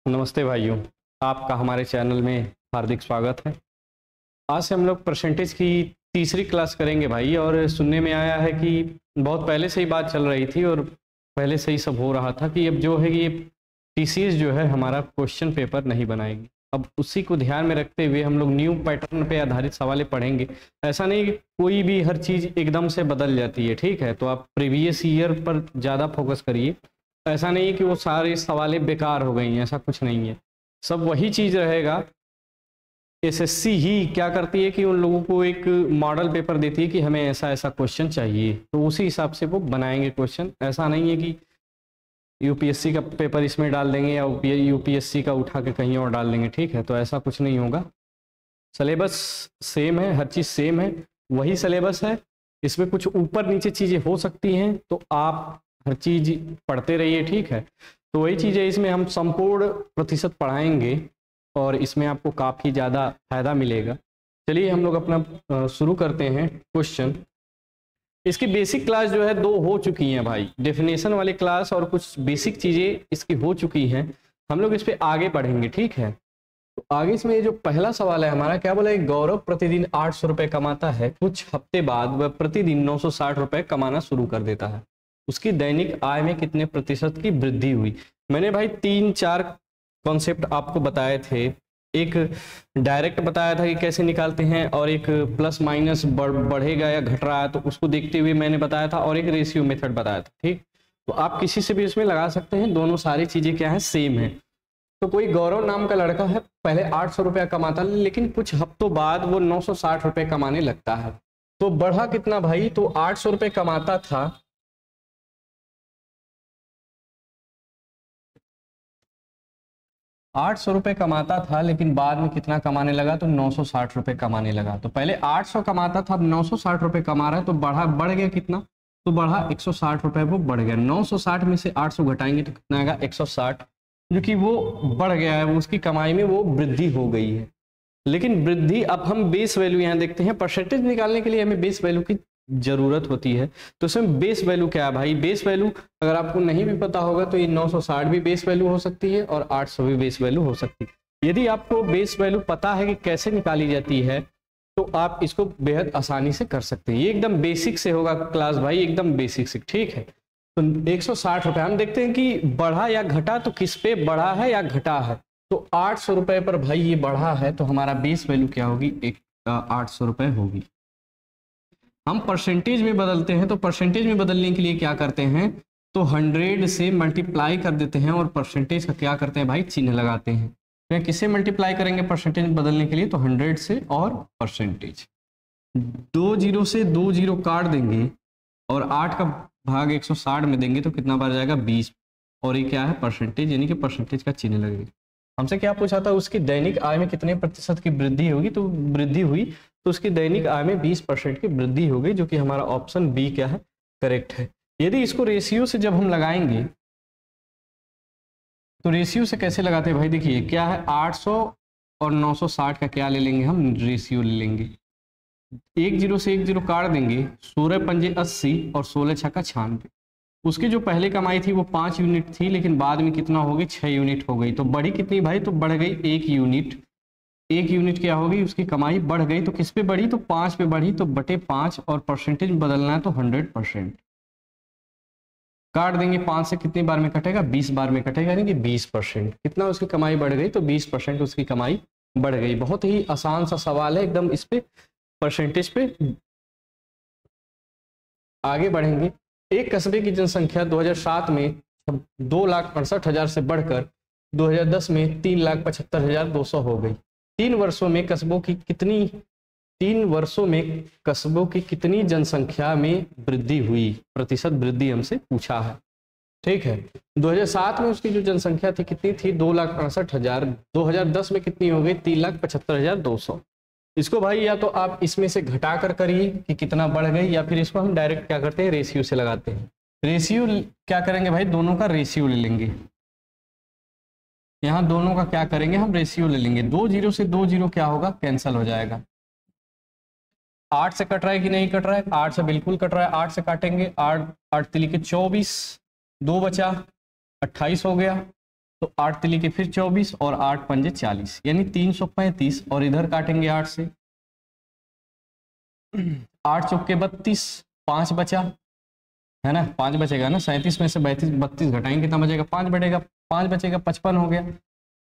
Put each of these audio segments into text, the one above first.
नमस्ते भाइयों, आपका हमारे चैनल में हार्दिक स्वागत है। आज से हम लोग परसेंटेज की तीसरी क्लास करेंगे भाई। और सुनने में आया है कि बहुत पहले से ही बात चल रही थी और पहले से ही सब हो रहा था कि अब जो है ये टीसीएस जो है हमारा क्वेश्चन पेपर नहीं बनाएगी। अब उसी को ध्यान में रखते हुए हम लोग न्यू पैटर्न पे आधारित सवालें पढ़ेंगे। ऐसा नहीं कि कोई भी हर चीज़ एकदम से बदल जाती है, ठीक है? तो आप प्रीवियस ईयर पर ज़्यादा फोकस करिए। ऐसा नहीं है कि वो सारे सवालें बेकार हो गई हैं, ऐसा कुछ नहीं है, सब वही चीज़ रहेगा। एसएससी ही क्या करती है कि उन लोगों को एक मॉडल पेपर देती है कि हमें ऐसा ऐसा क्वेश्चन चाहिए, तो उसी हिसाब से वो बनाएंगे क्वेश्चन। ऐसा नहीं है कि यूपीएससी का पेपर इसमें डाल देंगे या यूपीएससी का उठा के कहीं और डाल देंगे, ठीक है? तो ऐसा कुछ नहीं होगा। सिलेबस सेम है, हर चीज़ सेम है, वही सिलेबस है। इसमें कुछ ऊपर नीचे चीज़ें हो सकती हैं, तो आप हर चीज़ पढ़ते रहिए, ठीक है? तो वही चीज़ है, इसमें हम संपूर्ण प्रतिशत पढ़ाएंगे और इसमें आपको काफ़ी ज़्यादा फायदा मिलेगा। चलिए हम लोग अपना शुरू करते हैं क्वेश्चन। इसकी बेसिक क्लास जो है 2 हो चुकी हैं भाई, डेफिनेशन वाली क्लास और कुछ बेसिक चीज़ें इसकी हो चुकी हैं। हम लोग इस पर आगे बढ़ेंगे, ठीक है? तो आगे इसमें ये जो पहला सवाल है हमारा, क्या बोला है? गौरव प्रतिदिन 800 रुपये कमाता है, कुछ हफ्ते बाद वह प्रतिदिन 960 रुपये कमाना शुरू कर देता है। उसकी दैनिक आय में कितने प्रतिशत की वृद्धि हुई? मैंने भाई 3-4 कॉन्सेप्ट आपको बताए थे। एक डायरेक्ट बताया था कि कैसे निकालते हैं, और एक प्लस माइनस बढ़ेगा या घट रहा है तो उसको देखते हुए मैंने बताया था, और एक रेशियो मेथड बताया था, ठीक? तो आप किसी से भी इसमें लगा सकते हैं, दोनों सारी चीज़ें क्या है, सेम है। तो कोई गौरव नाम का लड़का है, पहले 800 रुपया कमाता, लेकिन कुछ हफ्तों बाद वो 960 रुपये कमाने लगता है। तो बढ़ा कितना भाई? तो 800 रुपये कमाता था, 800 रुपये कमाता था, लेकिन बाद में कितना कमाने लगा? तो 960 रुपये कमाने लगा। तो पहले 800 कमाता था, अब 960 रुपये कमा रहा है, तो बढ़ गया कितना? तो बढ़ा 160 रुपये, वो बढ़ गया। 960 में से 800 घटाएंगे तो कितना आएगा? 160, जो कि वो बढ़ गया है, वो उसकी कमाई में वो वृद्धि हो गई है। लेकिन वृद्धि, अब हम बेस वैल्यू यहाँ देखते हैं। परसेंटेज निकालने के लिए हमें बेस वैल्यू की जरूरत होती है। तो इसमें बेस वैल्यू क्या है भाई? बेस वैल्यू अगर आपको नहीं भी पता होगा तो ये 960 भी बेस वैल्यू हो सकती है और 800 भी बेस वैल्यू हो सकती है। यदि आपको बेस वैल्यू पता है कि कैसे निकाली जाती है तो आप इसको बेहद आसानी से कर सकते हैं। ये एकदम बेसिक से होगा क्लास भाई, एकदम बेसिक से, ठीक है? तो 160 रुपये हम देखते हैं कि बढ़ा या घटा, तो किस पे बढ़ा है या घटा है? तो 800 रुपये पर भाई ये बढ़ा है, तो हमारा बेस वैल्यू क्या होगी? 800 रुपये होगी। हम परसेंटेज में बदलते हैं, तो परसेंटेज में बदलने के लिए क्या करते हैं? तो 100 से मल्टीप्लाई कर देते हैं और परसेंटेज का क्या करते हैं भाई? चिन्ह लगाते हैं। तो किससे मल्टीप्लाई करेंगे परसेंटेज में बदलने के लिए? तो 100 से और परसेंटेज। 2 जीरो से 2 जीरो काट देंगे और 8 का भाग 160 में देंगे तो कितना बार जाएगा? 20। और ये क्या है? परसेंटेज, यानी कि परसेंटेज का चिन्ह लगेगा। हमसे क्या पूछा था? उसकी दैनिक आय में कितने प्रतिशत की वृद्धि होगी? तो वृद्धि हुई, तो उसकी दैनिक आय में 20% की वृद्धि हो गई, जो कि हमारा ऑप्शन बी क्या है? करेक्ट है। यदि इसको रेशियो से जब हम लगाएंगे, तो रेशियो से कैसे लगाते हैं भाई? देखिए क्या है, 800 और 960 का क्या ले लेंगे हम? रेशियो ले लेंगे। 1 जीरो से 1 जीरो काट देंगे, 16 पंजे 80 और 16 छक्का 96। उसकी जो पहले कमाई थी वो 5 यूनिट थी, लेकिन बाद में कितना हो गई? 6 यूनिट हो गई। तो बढ़ी कितनी भाई? तो बढ़ गई 1 यूनिट। 1 यूनिट क्या होगी? उसकी कमाई बढ़ गई। तो किस पे बढ़ी? तो 5 पे बढ़ी, तो बटे 5, और परसेंटेज में बदलना है तो 100%। काट देंगे, 5 से कितनी बार में कटेगा? 20 बार में कटेगा, यानी कि 20%। कितना उसकी कमाई बढ़ गई? तो 20% उसकी कमाई बढ़ गई। बहुत ही आसान सा सवाल है एकदम। इस पे परसेंटेज पे आगे बढ़ेंगे। एक कस्बे की जनसंख्या 2007 में 2,68,000 से बढ़कर 2010 में 3,75,200 हो गई। 3 वर्षों में कस्बों की कितनी जनसंख्या में वृद्धि हुई? प्रतिशत वृद्धि हमसे पूछा है, ठीक है? 2007 में उसकी जो जनसंख्या थी कितनी थी? 2,68,000। 2010 में कितनी हो गई? 3,75,200। इसको भाई या तो आप इसमें से घटा कर करिए कि कितना बढ़ गई, या फिर इसको हम डायरेक्ट क्या करते हैं? रेशियो से लगाते हैं। रेशियो क्या करेंगे भाई? दोनों का रेशियो ले लेंगे। यहाँ दोनों का क्या करेंगे? हम रेशियो ले लेंगे। 2 जीरो से 2 जीरो क्या होगा? कैंसल हो जाएगा। 8 से कट रहा है कि नहीं कट रहा है? 8 से बिल्कुल कट रहा है। 8 से काटेंगे, 8 8 तिली के 24, 2 बचा, 28 हो गया। तो 8 तिली के फिर 24 और 8 पंजे 40 यानी 335 और इधर काटेंगे 8 से 8 चौके 32 5 बचा है ना 5 बचेगा ना 37 में से 32 घटाएंगे कितना बचेगा 5 बचेगा 5 बचेगा 55 हो गया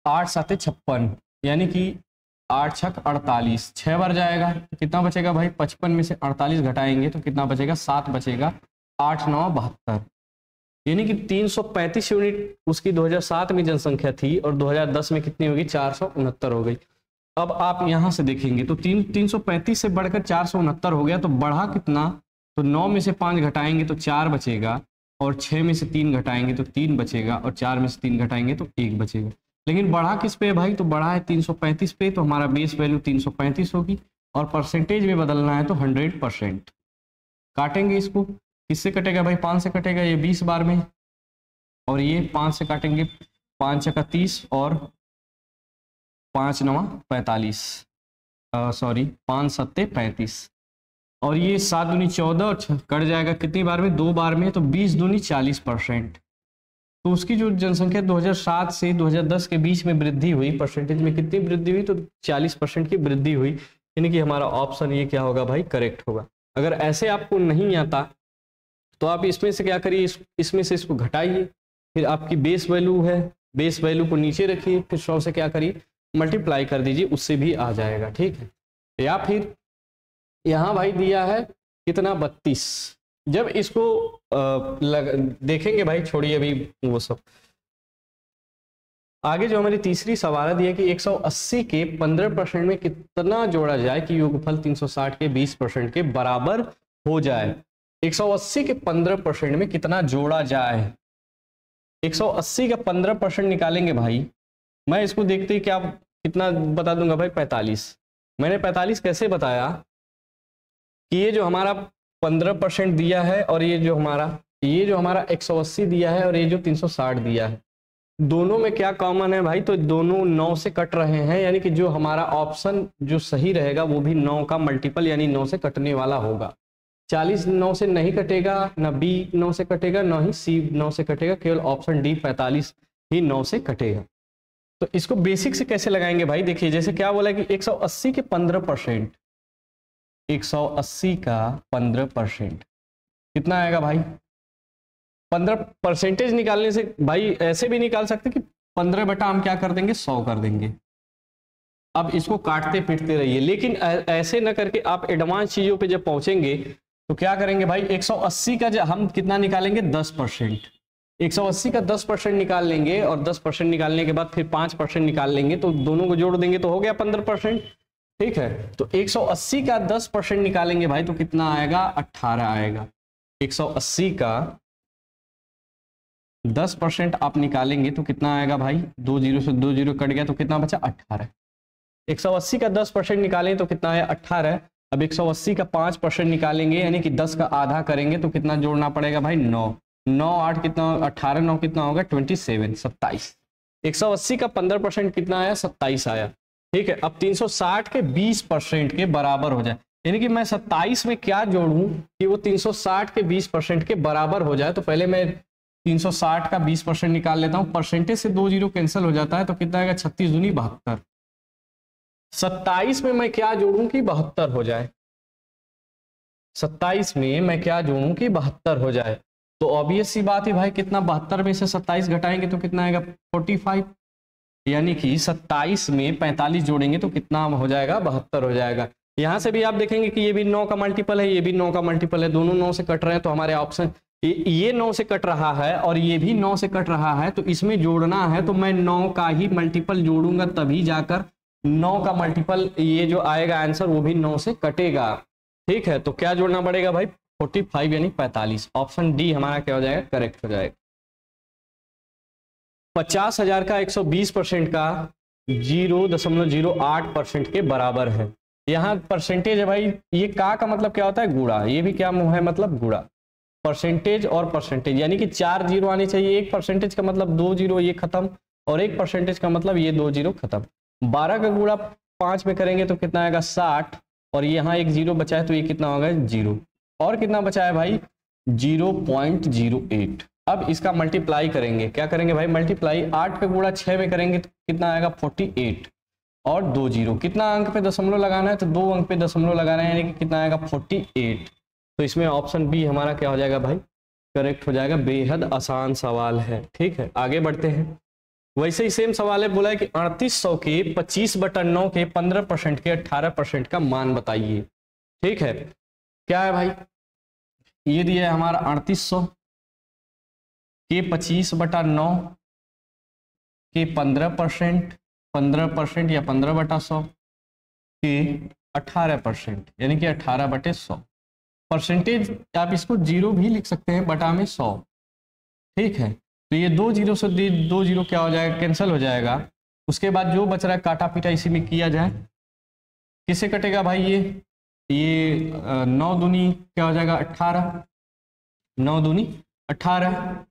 8 7 56 यानी कि 8 छक 48 6 बार जाएगा तो कितना बचेगा भाई 55 में से 48 घटाएंगे तो कितना बचेगा 7 बचेगा 8 9 72 यानी कि 335 यूनिट उसकी 2007 में जनसंख्या थी और 2010 में कितनी होगी 469 हो गई। अब आप यहाँ से देखेंगे तो 335 से बढ़कर 469 हो गया तो बढ़ा कितना तो 9 में से 5 घटाएंगे तो 4 बचेगा और 6 में से 3 घटाएंगे तो 3 बचेगा और 4 में से 3 घटाएंगे तो 1 बचेगा। लेकिन बढ़ा किस पे है भाई तो बढ़ा है 335 पे तो हमारा बेस वैल्यू 335 होगी और परसेंटेज में बदलना है तो 100%। काटेंगे इसको किससे कटेगा भाई 5 से कटेगा ये 20 बार में और ये 5 से काटेंगे 5 छक्का 30 और 5 9 45 सॉरी 5 7 35 और ये 7 दूनी 14 और कट जाएगा कितनी बार में 2 बार में तो 20 दूनी 40%। तो उसकी जो जनसंख्या 2007 से 2010 के बीच में वृद्धि हुई परसेंटेज में कितनी वृद्धि हुई तो 40% की वृद्धि हुई यानी कि हमारा ऑप्शन ये क्या होगा भाई करेक्ट होगा। अगर ऐसे आपको नहीं आता तो आप इसमें से क्या करिए इसमें से इसको घटाइए फिर आपकी बेस वैल्यू है बेस वैल्यू को नीचे रखिए फिर 100 से क्या करिए मल्टीप्लाई कर दीजिए उससे भी आ जाएगा ठीक है। या फिर यहाँ भाई दिया है कितना 32 जब इसको देखेंगे भाई छोड़िए अभी वो सब आगे जो हमारी तीसरी सवाल दिया कि 180 के 15% में कितना जोड़ा जाए कि योगफल 360 के 20% के बराबर हो जाए। 180 के 15% में कितना जोड़ा जाए 180 का 15% निकालेंगे भाई मैं इसको देखते ही क्या कितना बता दूंगा भाई 45। मैंने 45 कैसे बताया कि ये जो हमारा 15% दिया है और ये जो हमारा 180 दिया है और ये जो 360 दिया है दोनों में क्या कॉमन है भाई तो दोनों 9 से कट रहे हैं यानी कि जो हमारा ऑप्शन जो सही रहेगा वो भी 9 का मल्टीपल यानी 9 से कटने वाला होगा। 40 9 से नहीं कटेगा ना बी 9 से कटेगा ना ही सी 9 से कटेगा केवल ऑप्शन डी 45 ही 9 से कटेगा। तो इसको बेसिक से कैसे लगाएंगे भाई देखिए जैसे क्या बोला कि 180 के 15% 180 का 15% कितना आएगा भाई 15% निकालने से भाई ऐसे भी निकाल सकते कि 15 बटा हम क्या कर देंगे 100 कर देंगे। अब इसको काटते पीटते रहिए लेकिन ऐसे ना करके आप एडवांस चीजों पे जब पहुंचेंगे तो क्या करेंगे भाई 180 का हम कितना निकालेंगे 10%। 180 का 10% निकाल लेंगे और 10% निकालने के बाद फिर 5% निकाल लेंगे तो दोनों को जोड़ देंगे तो हो गया 15%। ठीक है तो 180 का 10% निकालेंगे भाई तो कितना आएगा 18 आएगा। 180 का 10% आप निकालेंगे तो कितना आएगा भाई 2 जीरो से 2 जीरो कट गया तो कितना बचा 18। 180 का 10% निकालें तो कितना है 18। अब 180 का 5% निकालेंगे यानी कि 10 का आधा करेंगे तो कितना जोड़ना पड़ेगा भाई 9 9 8 कितना 18 9 कितना होगा 27 27। 180 का 15% कितना आया 27 आया। ठीक है अब 360 के 20% के बराबर हो जाए यानी कि मैं 27 में क्या जोड़ूं कि वो 360 के 20% के बराबर हो जाए। तो पहले मैं 360 का 20% निकाल लेता हूं परसेंटेज से 2 जीरो कैंसिल हो जाता है तो कितना आएगा 36 दूनी 72। 27 में मैं क्या जोड़ूं कि 72 हो जाए 27 में मैं क्या जोड़ूं कि 72 हो जाए। तो ऑब्वियस सी बात है भाई कितना 72 में से 27 घटाएंगे तो कितना आएगा 45 यानी कि 27 में 45 जोड़ेंगे तो कितना हो जाएगा 72 हो जाएगा। यहां से भी आप देखेंगे कि ये भी 9 का मल्टीपल है ये भी 9 का मल्टीपल है दोनों 9 से कट रहे हैं तो हमारे ऑप्शन ये 9 से कट रहा है और ये भी 9 से कट रहा है तो इसमें जोड़ना है तो मैं 9 का ही मल्टीपल जोड़ूंगा तभी जाकर 9 का मल्टीपल ये जो आएगा आंसर वो भी 9 से कटेगा। ठीक है तो क्या जोड़ना पड़ेगा भाई 45 यानी 45। ऑप्शन डी हमारा क्या हो जाएगा करेक्ट हो जाएगा। 50,000 का 120% का 0.08% के बराबर है। यहाँ परसेंटेज है भाई ये का मतलब क्या होता है गुणा ये भी क्या है मतलब गुणा परसेंटेज और परसेंटेज यानी कि 4 जीरो आने चाहिए। एक परसेंटेज का मतलब 2 जीरो ये खत्म और एक परसेंटेज का मतलब ये 2 जीरो खत्म। 12 का गुणा 5 में करेंगे तो कितना आएगा 60 और यहाँ एक जीरो बचा है तो ये कितना होगा 0 और कितना बचा है भाई 0.08। अब इसका मल्टीप्लाई करेंगे, क्या करेंगे भाई मल्टीप्लाई, 8 का गुणा 6 में करेंगे तो कितना आएगा 48 और 2 जीरो, कितना अंक पे दशमलव लगाना है तो 2 अंक पे दशमलव लगाना है, यानी कि कितना आएगा 48। तो इसमें ऑप्शन बी हमारा क्या हो जाएगा भाई, करेक्ट हो जाएगा। बेहद आसान सवाल है, ठीक है। आगे बढ़ते हैं। वैसे ही सेम सवाल है, बोला है कि 3800 के 25/9 के 15% के 18% का मान बताइए, ठीक है। क्या है भाई, ये दिया है हमारा 3800 के 25/9 के 15% 15% या 15/100 के 18%, यानी कि 18/100। परसेंटेज आप इसको जीरो भी लिख सकते हैं, बटा में 100, ठीक है। तो ये 2 जीरो से 2 जीरो क्या हो जाएगा, कैंसिल हो जाएगा। उसके बाद जो बच रहा है काटा पीटा इसी में किया जाए, किससे कटेगा भाई, ये 9 दूनी क्या हो जाएगा 18, 9 दूनी 18,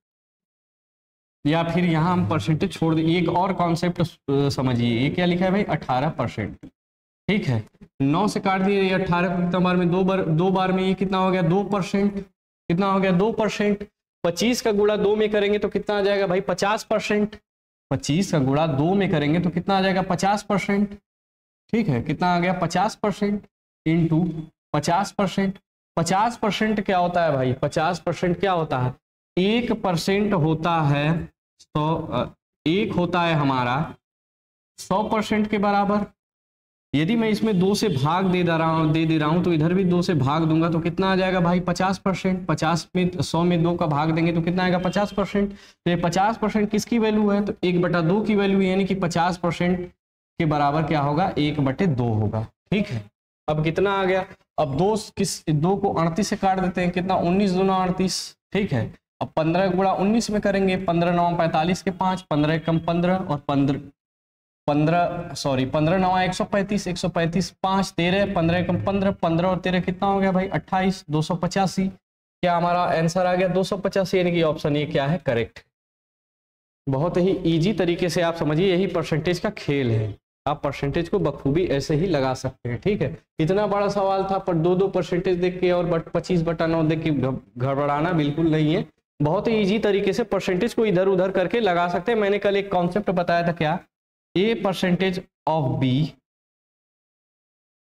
या फिर यहाँ हम परसेंटेज छोड़ दें। एक और कॉन्सेप्ट समझिए, ये क्या लिखा है भाई 18%, ठीक है। 9 से काट दिए, ये 18 को कितना बार में, दो बार में, ये कितना हो गया 2%, कितना हो गया 2%। 25 का गुणा 2 में करेंगे तो कितना आ जाएगा भाई 50%, 25 का गुणा 2 में करेंगे तो कितना आ जाएगा 50%, ठीक है। कितना आ गया 50% इंटू 50%। 50% क्या होता है भाई, 50% क्या होता है, 1% होता है 100, एक होता है हमारा 100% के बराबर। यदि मैं इसमें 2 से भाग दे दे रहा हूं तो इधर भी 2 से भाग दूंगा तो कितना आ जाएगा भाई 50%। 50 में 100 में 2 का भाग देंगे तो कितना आएगा 50%। तो ये 50% किसकी वैल्यू है, तो 1/2 की वैल्यू, यानी कि 50% के बराबर क्या होगा 1/2 होगा, ठीक है। अब कितना आ गया, अब 2 को 38 से काट देते हैं, कितना 19 दूना 38, ठीक है। अब 15 गुणा 19 में करेंगे, 15 9 45 के 5, 15 एकम 15 और 15 9 135, 135 5 13, 15 एकम 15, 15 और 13 कितना हो गया भाई 28, 285। क्या हमारा आंसर आ गया 285, यानी कि ऑप्शन ये क्या है करेक्ट। बहुत ही इजी तरीके से आप समझिए, यही परसेंटेज का खेल है। आप परसेंटेज को बखूबी ऐसे ही लगा सकते हैं, ठीक है। इतना बड़ा सवाल था पर 2 परसेंटेज देख के और 25/9 देख के घबराना बिल्कुल नहीं है। बहुत ही इजी तरीके से परसेंटेज को इधर उधर करके लगा सकते हैं। मैंने कल एक कॉन्सेप्ट बताया था, क्या, A percentage of B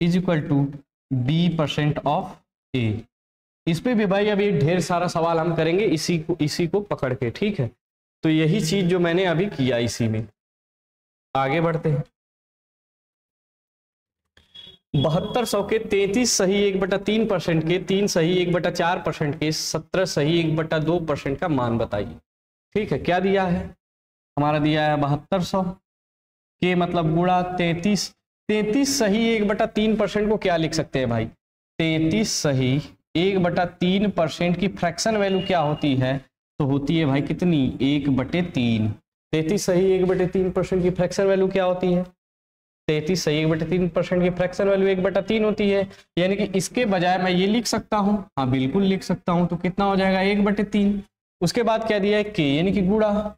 is equal to B% of A। इस पे भी भाई अभी ढेर सारा सवाल हम करेंगे इसी को पकड़ के, ठीक है। तो यही चीज जो मैंने अभी किया इसी में। आगे बढ़ते हैं। 7200 के 33 सही 1/3% के 3 सही 1/4% के 17 सही 1/2% का मान बताइए, ठीक है। क्या दिया है, हमारा दिया है 7200 के मतलब गुणा 33 सही 1/3% को क्या लिख सकते हैं भाई, 33 सही 1/3% की फ्रैक्शन वैल्यू क्या होती है, तो होती है भाई कितनी 1/3। 33 सही 1/3% की फ्रैक्शन वैल्यू क्या होती है, 33 सही 1/3% की फ्रैक्शन वैल्यू 1/3 होती है। यानी कि इसके बजाय मैं ये लिख सकता हूँ, हाँ बिल्कुल लिख सकता हूँ। तो कितना हो जाएगा 1/3। उसके बाद क्या दिया है के, यानी कि गुणा।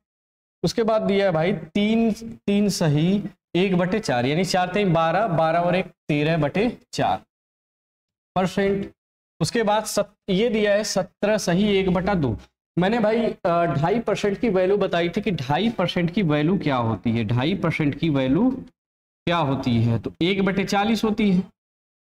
उसके बाद दिया है भाई 3 सही 1/4, यानी 4 3 12, 12 और 1 13/4%। उसके बाद ये दिया है 17 सही 1/2। मैंने भाई 2.5% की वैल्यू बताई थी कि 2.5% की वैल्यू क्या होती है, 2.5% की वैल्यू क्या होती है, तो 1/40 होती है,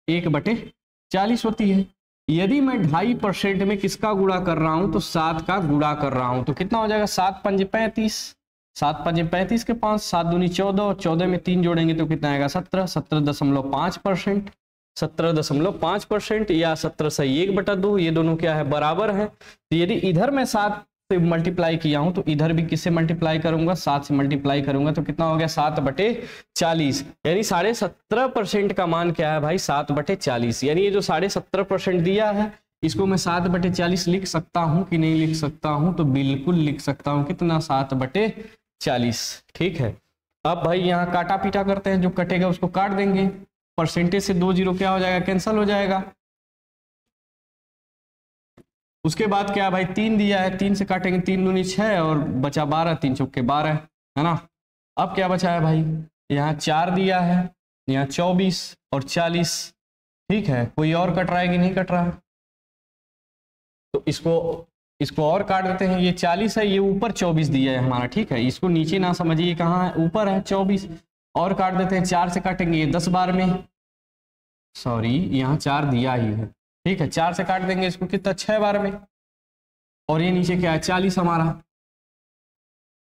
1/40 होती है। यदि मैं 2.5% में किसका गुणा कर रहा हूं तो 7 का गुणा कर रहा हूं, तो कितना हो जाएगा 7 5 35, 7 5 35 के 5, 7 दूनी 14 और 14 में 3 जोड़ेंगे तो कितना आएगा 17, 17.5%, 17.5% या 17 सही 1/2, ये दोनों क्या है बराबर है। तो यदि इधर मैं 7 से मल्टीप्लाई किया हूं तो इधर भी किससे मल्टीप्लाई करूंगा 7 से मल्टीप्लाई करूंगा, तो कितना हो गया 7/40, यानी 17.5% का मान क्या है भाई 7/40। यानी ये जो 17.5% दिया है इसको मैं 7/40 लिख सकता हूं कि नहीं लिख सकता हूं, तो बिल्कुल लिख सकता हूं। कितना 7/40, ठीक है। अब भाई यहाँ काटा पीटा करते हैं, जो कटेगा उसको काट देंगे, परसेंटेज से 2 जीरो क्या हो जाएगा कैंसिल हो जाएगा। उसके बाद क्या भाई 3 दिया है, 3 से काटेंगे 3 दूनी 6 और बचा 12, 3 चौके 12 है ना। अब क्या बचा है भाई, यहाँ 4 दिया है, यहाँ 24 और 40, ठीक है। कोई और कट रहा है कि नहीं कट रहा, तो इसको इसको और काट देते हैं, ये 40 है, ये ऊपर 24 दिया है हमारा, ठीक है, इसको नीचे ना समझिए, कहाँ है, ऊपर है 24, और काट देते हैं, 4 से काटेंगे ये 10 बार में, सॉरी यहाँ 4 दिया ही है, ठीक है, 4 से काट देंगे इसको कितना, 6 बार में, और ये नीचे क्या है 40 हमारा,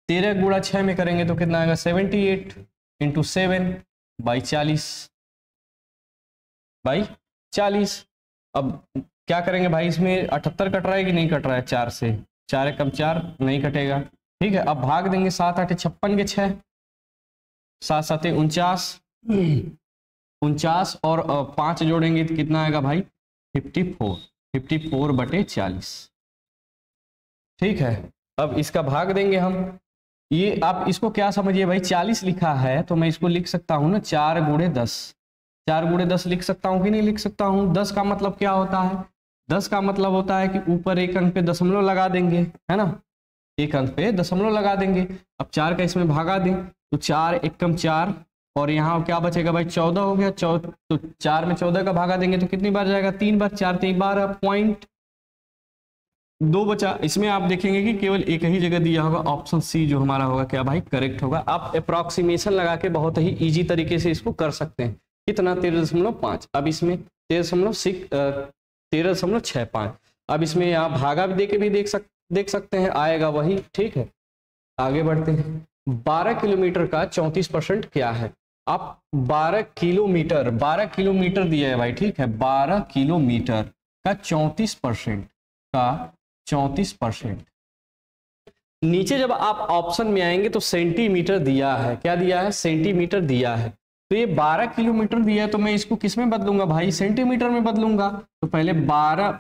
13 गुणा 6 में करेंगे तो कितना आएगा 78 इंटू 7 बाई 40। अब क्या करेंगे भाई, इसमें 78 कट रहा है कि नहीं कट रहा है, 4 से, 4 कम 4 नहीं कटेगा, ठीक है। अब भाग देंगे 7 8 56 के 6, 7 7 49 और 5 जोड़ेंगे तो कितना आएगा भाई 54 बटे 40, ठीक है। अब इसका भाग देंगे हम, ये आप इसको क्या समझिए भाई, 40 लिखा है तो मैं इसको लिख सकता हूँ ना 4 गुणे 10, 4 गुणे 10 लिख सकता हूँ कि नहीं लिख सकता हूँ। 10 का मतलब क्या होता है, 10 का मतलब होता है कि ऊपर एक अंक पे दशमलव लगा देंगे, है ना, एक अंक पे दशमलव लगा देंगे। अब 4 का इसमें भागा दें तो 4 एकम 4, और यहाँ क्या बचेगा भाई 14 हो गया, तो 4 में 14 का भागा देंगे तो कितनी बार जाएगा, 3 बार, 4 3 12 पॉइंट 2 बचा। इसमें आप देखेंगे कि केवल एक ही जगह दिया होगा, ऑप्शन सी जो हमारा होगा क्या भाई करेक्ट होगा। आप अप्रोक्सीमेशन लगा के बहुत ही इजी तरीके से इसको कर सकते हैं। कितना 13.5, अब इसमें 13.65, अब इसमें आप भागा भी देके भी देख सकते हैं, आएगा वही, ठीक है। आगे बढ़ते हैं, 12 किलोमीटर का 34% क्या है। आप 12 किलोमीटर दिया है भाई, ठीक है, 12 किलोमीटर का 34%। नीचे जब आप ऑप्शन में आएंगे तो सेंटीमीटर दिया है, क्या दिया है, सेंटीमीटर दिया है। तो ये 12 किलोमीटर दिया है तो मैं इसको किस में बदलूंगा भाई, सेंटीमीटर में बदलूंगा। तो पहले 12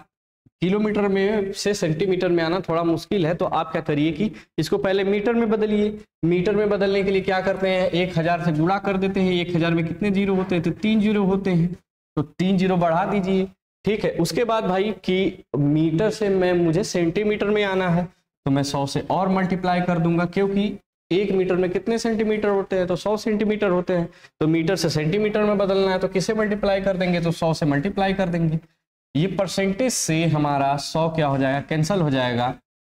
किलोमीटर में से सेंटीमीटर में आना थोड़ा मुश्किल है, तो आप क्या करिए कि इसको पहले मीटर में बदलिए। मीटर में बदलने के लिए क्या करते हैं, 1000 से गुणा कर देते हैं। 1000 में कितने जीरो होते हैं, तो 3 जीरो होते हैं, तो 3 जीरो बढ़ा दीजिए, ठीक है। उसके बाद भाई कि मीटर से मुझे सेंटीमीटर में आना है तो मैं 100 से और मल्टीप्लाई कर दूंगा, क्योंकि 1 मीटर में कितने सेंटीमीटर होते हैं, तो 100 सेंटीमीटर होते हैं। तो मीटर से सेंटीमीटर में बदलना है तो किसे मल्टीप्लाई कर देंगे, तो 100 से मल्टीप्लाई कर देंगे। ये परसेंटेज से हमारा 100 क्या हो जाएगा, कैंसिल हो जाएगा,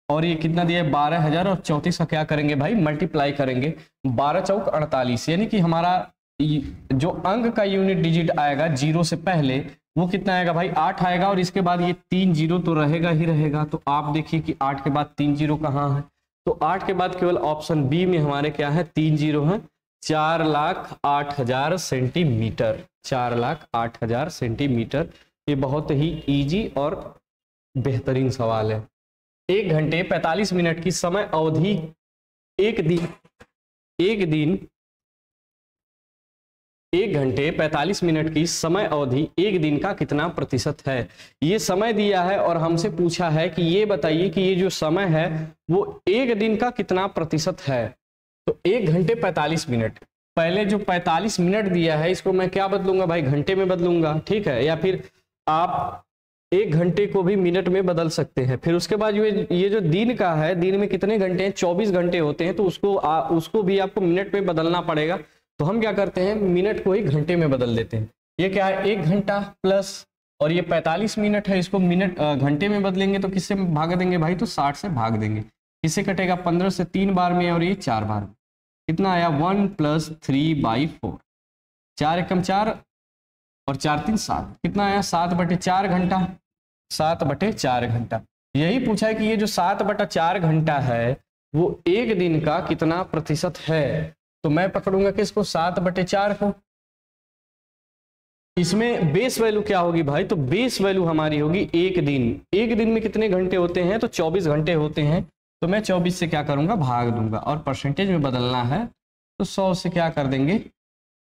और ये कितना दिया है 12000, और 34 का क्या करेंगे भाई मल्टीप्लाई करेंगे, 12 चौक 48, यानी कि हमारा जो अंक का यूनिट डिजिट आएगा जीरो से पहले वो कितना आएगा भाई 8 आएगा, और इसके बाद ये 3 जीरो तो रहेगा ही रहेगा। तो आप देखिए कि 8 के बाद 3 जीरो कहाँ है, तो 8 के बाद केवल ऑप्शन बी में हमारे क्या है 3 जीरो है, 4,08,000 सेंटीमीटर, 4,08,000 सेंटीमीटर। ये बहुत ही इजी और बेहतरीन सवाल है। 1 घंटे 45 मिनट की समय अवधि, एक घंटे 45 मिनट की समय अवधि एक दिन का कितना प्रतिशत है। ये समय दिया है और हमसे पूछा है कि ये बताइए कि ये जो समय है वो एक दिन का कितना प्रतिशत है। तो 1 घंटे 45 मिनट, पहले जो 45 मिनट दिया है इसको मैं क्या बदलूंगा भाई, घंटे में बदलूंगा, ठीक है, या फिर आप 1 घंटे को भी मिनट में बदल सकते हैं। फिर उसके बाद ये जो दिन का है, दिन में कितने घंटे हैं, 24 घंटे होते हैं, तो उसको भी आपको मिनट में बदलना पड़ेगा। तो हम क्या करते हैं, मिनट को ही घंटे में बदल देते हैं। ये क्या है 1 घंटा प्लस, और ये 45 मिनट है, इसको मिनट घंटे में बदलेंगे तो किससे भाग देंगे भाई, तो 60 से भाग देंगे। किससे कटेगा, 15 से 3 बार में, और ये 4 बार में। कितना आया 1 + 3/4, 4 एकम 4 और 4 3 7, कितना आया 7/4 घंटा, 7/4 घंटा। यही पूछा है कि ये जो 7/4 घंटा है वो एक दिन का कितना प्रतिशत है। तो मैं पकड़ूंगा किसको, 7/4 को। इसमें बेस वैल्यू क्या होगी भाई, तो बेस वैल्यू हमारी होगी एक दिन में कितने घंटे होते हैं, तो 24 घंटे होते हैं। तो मैं 24 से क्या करूंगा, भाग दूंगा, और परसेंटेज में बदलना है तो 100 से क्या कर देंगे,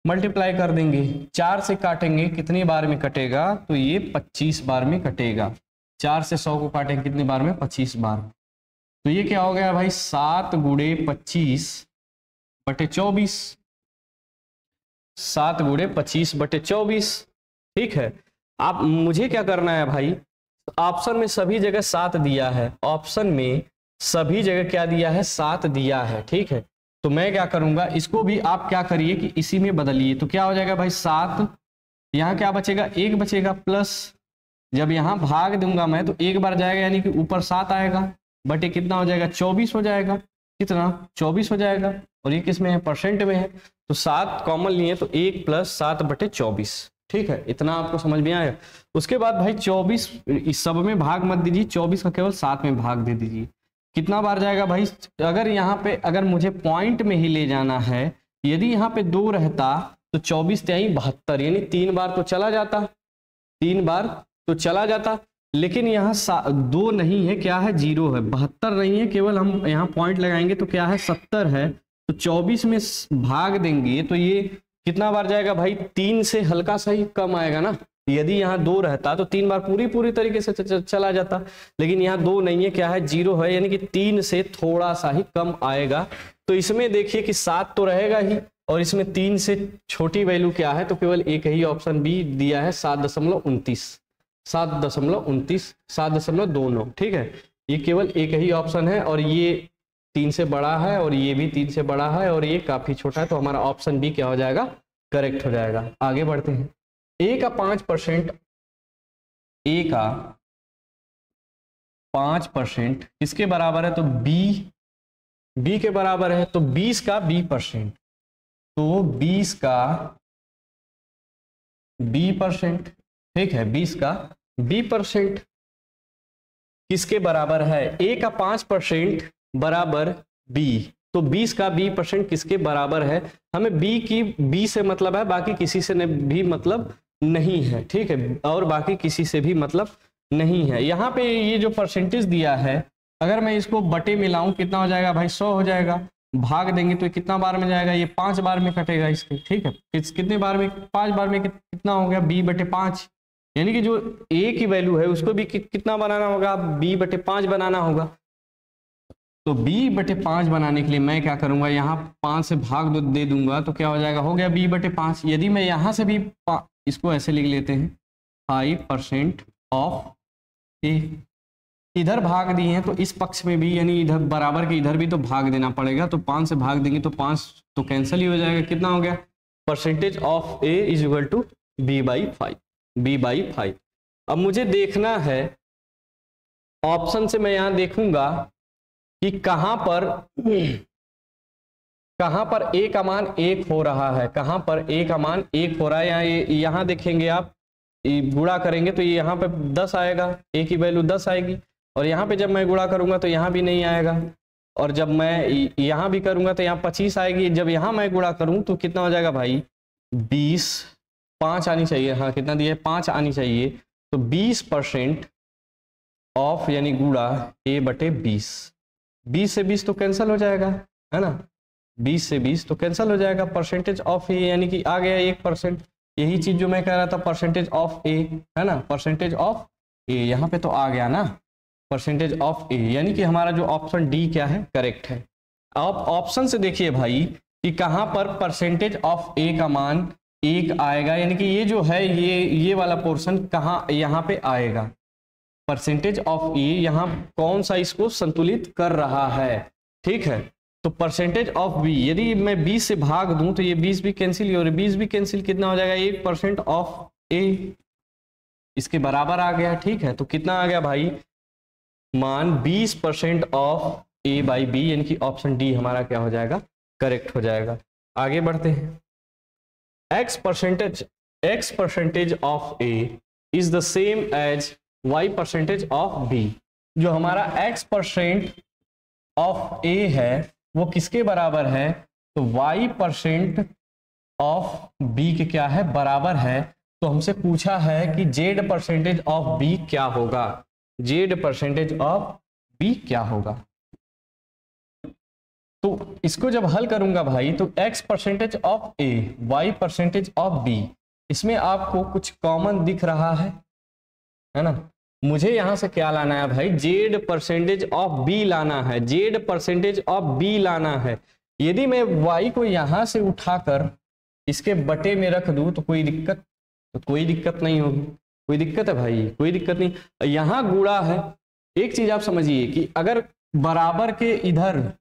मल्टीप्लाई कर देंगे। 4 से काटेंगे कितनी बार में कटेगा, तो ये 25 बार में कटेगा। 4 से 100 को काटेंगे कितनी बार में, 25 बार। तो ये क्या हो गया भाई 7 गुणे 25/24, 7 गुणे 25/24, ठीक है। आप मुझे क्या करना है भाई, ऑप्शन में सभी जगह 7 दिया है, ऑप्शन में सभी जगह क्या दिया है, 7 दिया है, ठीक है। तो मैं क्या करूंगा, इसको भी आप क्या करिए कि इसी में बदलिए। तो क्या हो जाएगा भाई 7, यहाँ क्या बचेगा 1 बचेगा, प्लस जब यहाँ भाग दूंगा मैं तो 1 बार जाएगा, यानी कि ऊपर 7 आएगा, बटे कितना हो जाएगा 24 हो जाएगा, कितना 24 हो जाएगा, और ये किस में है परसेंट में है, तो 7 कॉमन लिए तो 1 + 7/24, ठीक है, इतना आपको समझ में आया। उसके बाद भाई 24 इस सब में भाग मत दीजिए, 24 का केवल 7 में भाग दे दीजिए, कितना बार जाएगा भाई, अगर यहाँ पे अगर मुझे पॉइंट में ही ले जाना है, यदि यहाँ पे 2 रहता तो 24 × 72 यानी 3 बार तो चला जाता, 3 बार तो चला जाता, लेकिन यहाँ 2 नहीं है, क्या है 0 है, 72 नहीं है, केवल हम यहाँ पॉइंट लगाएंगे तो क्या है 70 है, तो 24 में भाग देंगे तो ये कितना बार जाएगा भाई, 3 से हल्का सा ही कम आएगा ना, यदि यहाँ 2 रहता तो 3 बार पूरी तरीके से चला जाता, लेकिन यहाँ 2 नहीं है, क्या है 0 है, यानी कि 3 से थोड़ा सा ही कम आएगा। तो इसमें देखिए कि 7 तो रहेगा ही, और इसमें 3 से छोटी वैल्यू क्या है, तो केवल एक ही ऑप्शन बी दिया है 7.29, 7.29 ठीक है, ये केवल एक ही ऑप्शन है, और ये 3 से बड़ा है और ये भी 3 से बड़ा है और ये काफी छोटा है, तो हमारा ऑप्शन बी क्या हो जाएगा, करेक्ट हो जाएगा। आगे बढ़ते हैं, ए का 5%, ए का 5% किसके बराबर है, तो बी के बराबर है, तो 20 का B%, तो 20 का B%, ठीक है, 20 का B% किसके बराबर है, ए का 5% बराबर B, तो 20 का B% किसके बराबर है, हमें B से मतलब है, बाकी किसी से भी मतलब नहीं है, ठीक है, और बाकी किसी से भी मतलब नहीं है। यहाँ पे ये जो परसेंटेज दिया है, अगर मैं इसको बटे में लाऊं कितना हो जाएगा भाई, 100 हो जाएगा, भाग देंगे तो कितना बार में जाएगा, ये 5 बार में कटेगा इसके, ठीक है, कितने बार में, 5 बार में कितना हो गया, B/5, यानी कि जो ए की वैल्यू है उसको भी कितना बनाना होगा, B/5 बनाना होगा। तो B/5 बनाने के लिए मैं क्या करूंगा, यहाँ 5 से भाग दे दूंगा तो क्या हो जाएगा, हो गया B/5। यदि मैं यहाँ से भी इसको ऐसे लिख लेते हैं 5% ऑफ ए, इधर भाग दिए हैं तो इस पक्ष में भी, यानी इधर बराबर के इधर भी तो भाग देना पड़ेगा, तो 5 से भाग देंगे तो 5 तो कैंसिल ही हो जाएगा, कितना हो गया, percentage of A is equal to B/5। अब मुझे देखना है, ऑप्शन से मैं यहाँ देखूंगा कि कहां पर ए का मान 1 हो रहा है, कहां पर ए का मान 1 हो रहा है, यहाँ देखेंगे आप, गुणा करेंगे तो यहाँ पे 10 आएगा, ए की वैल्यू 10 आएगी, और यहाँ पे जब मैं गुणा करूंगा तो यहाँ भी नहीं आएगा, और जब मैं यहाँ भी करूंगा तो यहाँ 25 आएगी, जब यहाँ मैं गुणा करूं तो कितना हो जाएगा भाई 20, 5 आनी चाहिए, हाँ कितना दिया है 5 आनी चाहिए, तो 20% ऑफ यानी गुणा A/20, 20 से 20 तो कैंसिल हो जाएगा, है ना, 20 से 20 तो कैंसिल हो जाएगा, परसेंटेज ऑफ ए यानी कि आ गया 1%, यही चीज जो मैं कह रहा था, परसेंटेज ऑफ ए, है ना, परसेंटेज ऑफ ए यहाँ पे तो आ गया ना, परसेंटेज ऑफ ए, यानी कि हमारा जो ऑप्शन डी क्या है, करेक्ट है। अब ऑप्शन से देखिए भाई कि कहां पर परसेंटेज ऑफ ए का मान 1 आएगा, यानी कि ये जो है ये वाला पोर्शन कहाँ यहाँ पे आएगा, परसेंटेज ऑफ ए यहाँ कौन सा इसको संतुलित कर रहा है, ठीक है, तो परसेंटेज ऑफ बी, यदि मैं 20 से भाग दूं तो ये 20 भी कैंसिल, और 20 भी कैंसिल, कितना हो जाएगा 1% ऑफ ए, इसके बराबर आ गया, ठीक है, तो कितना आ गया भाई मान 20% ऑफ A/B, यानी कि ऑप्शन डी हमारा क्या हो जाएगा, करेक्ट हो जाएगा। आगे बढ़ते हैं, x percentage of A is the same as y percentage of b, जो हमारा x% ऑफ ए है वो किसके बराबर है, तो y% ऑफ b के क्या है, बराबर है, तो हमसे पूछा है कि z परसेंटेज ऑफ b क्या होगा, z परसेंटेज ऑफ b क्या होगा। तो इसको जब हल करूंगा भाई तो x percentage of a, y percentage of b, इसमें आपको कुछ कॉमन दिख रहा है ना, मुझे यहां से क्या लाना है भाई, z परसेंटेज ऑफ b लाना है, z परसेंटेज ऑफ b लाना है। यदि मैं y को यहां से उठाकर इसके बटे में रख दूं तो कोई दिक्कत, तो कोई दिक्कत नहीं होगी, कोई दिक्कत है भाई, कोई दिक्कत नहीं। यहाँ गुणा है, एक चीज आप समझिए कि अगर बराबर के इधर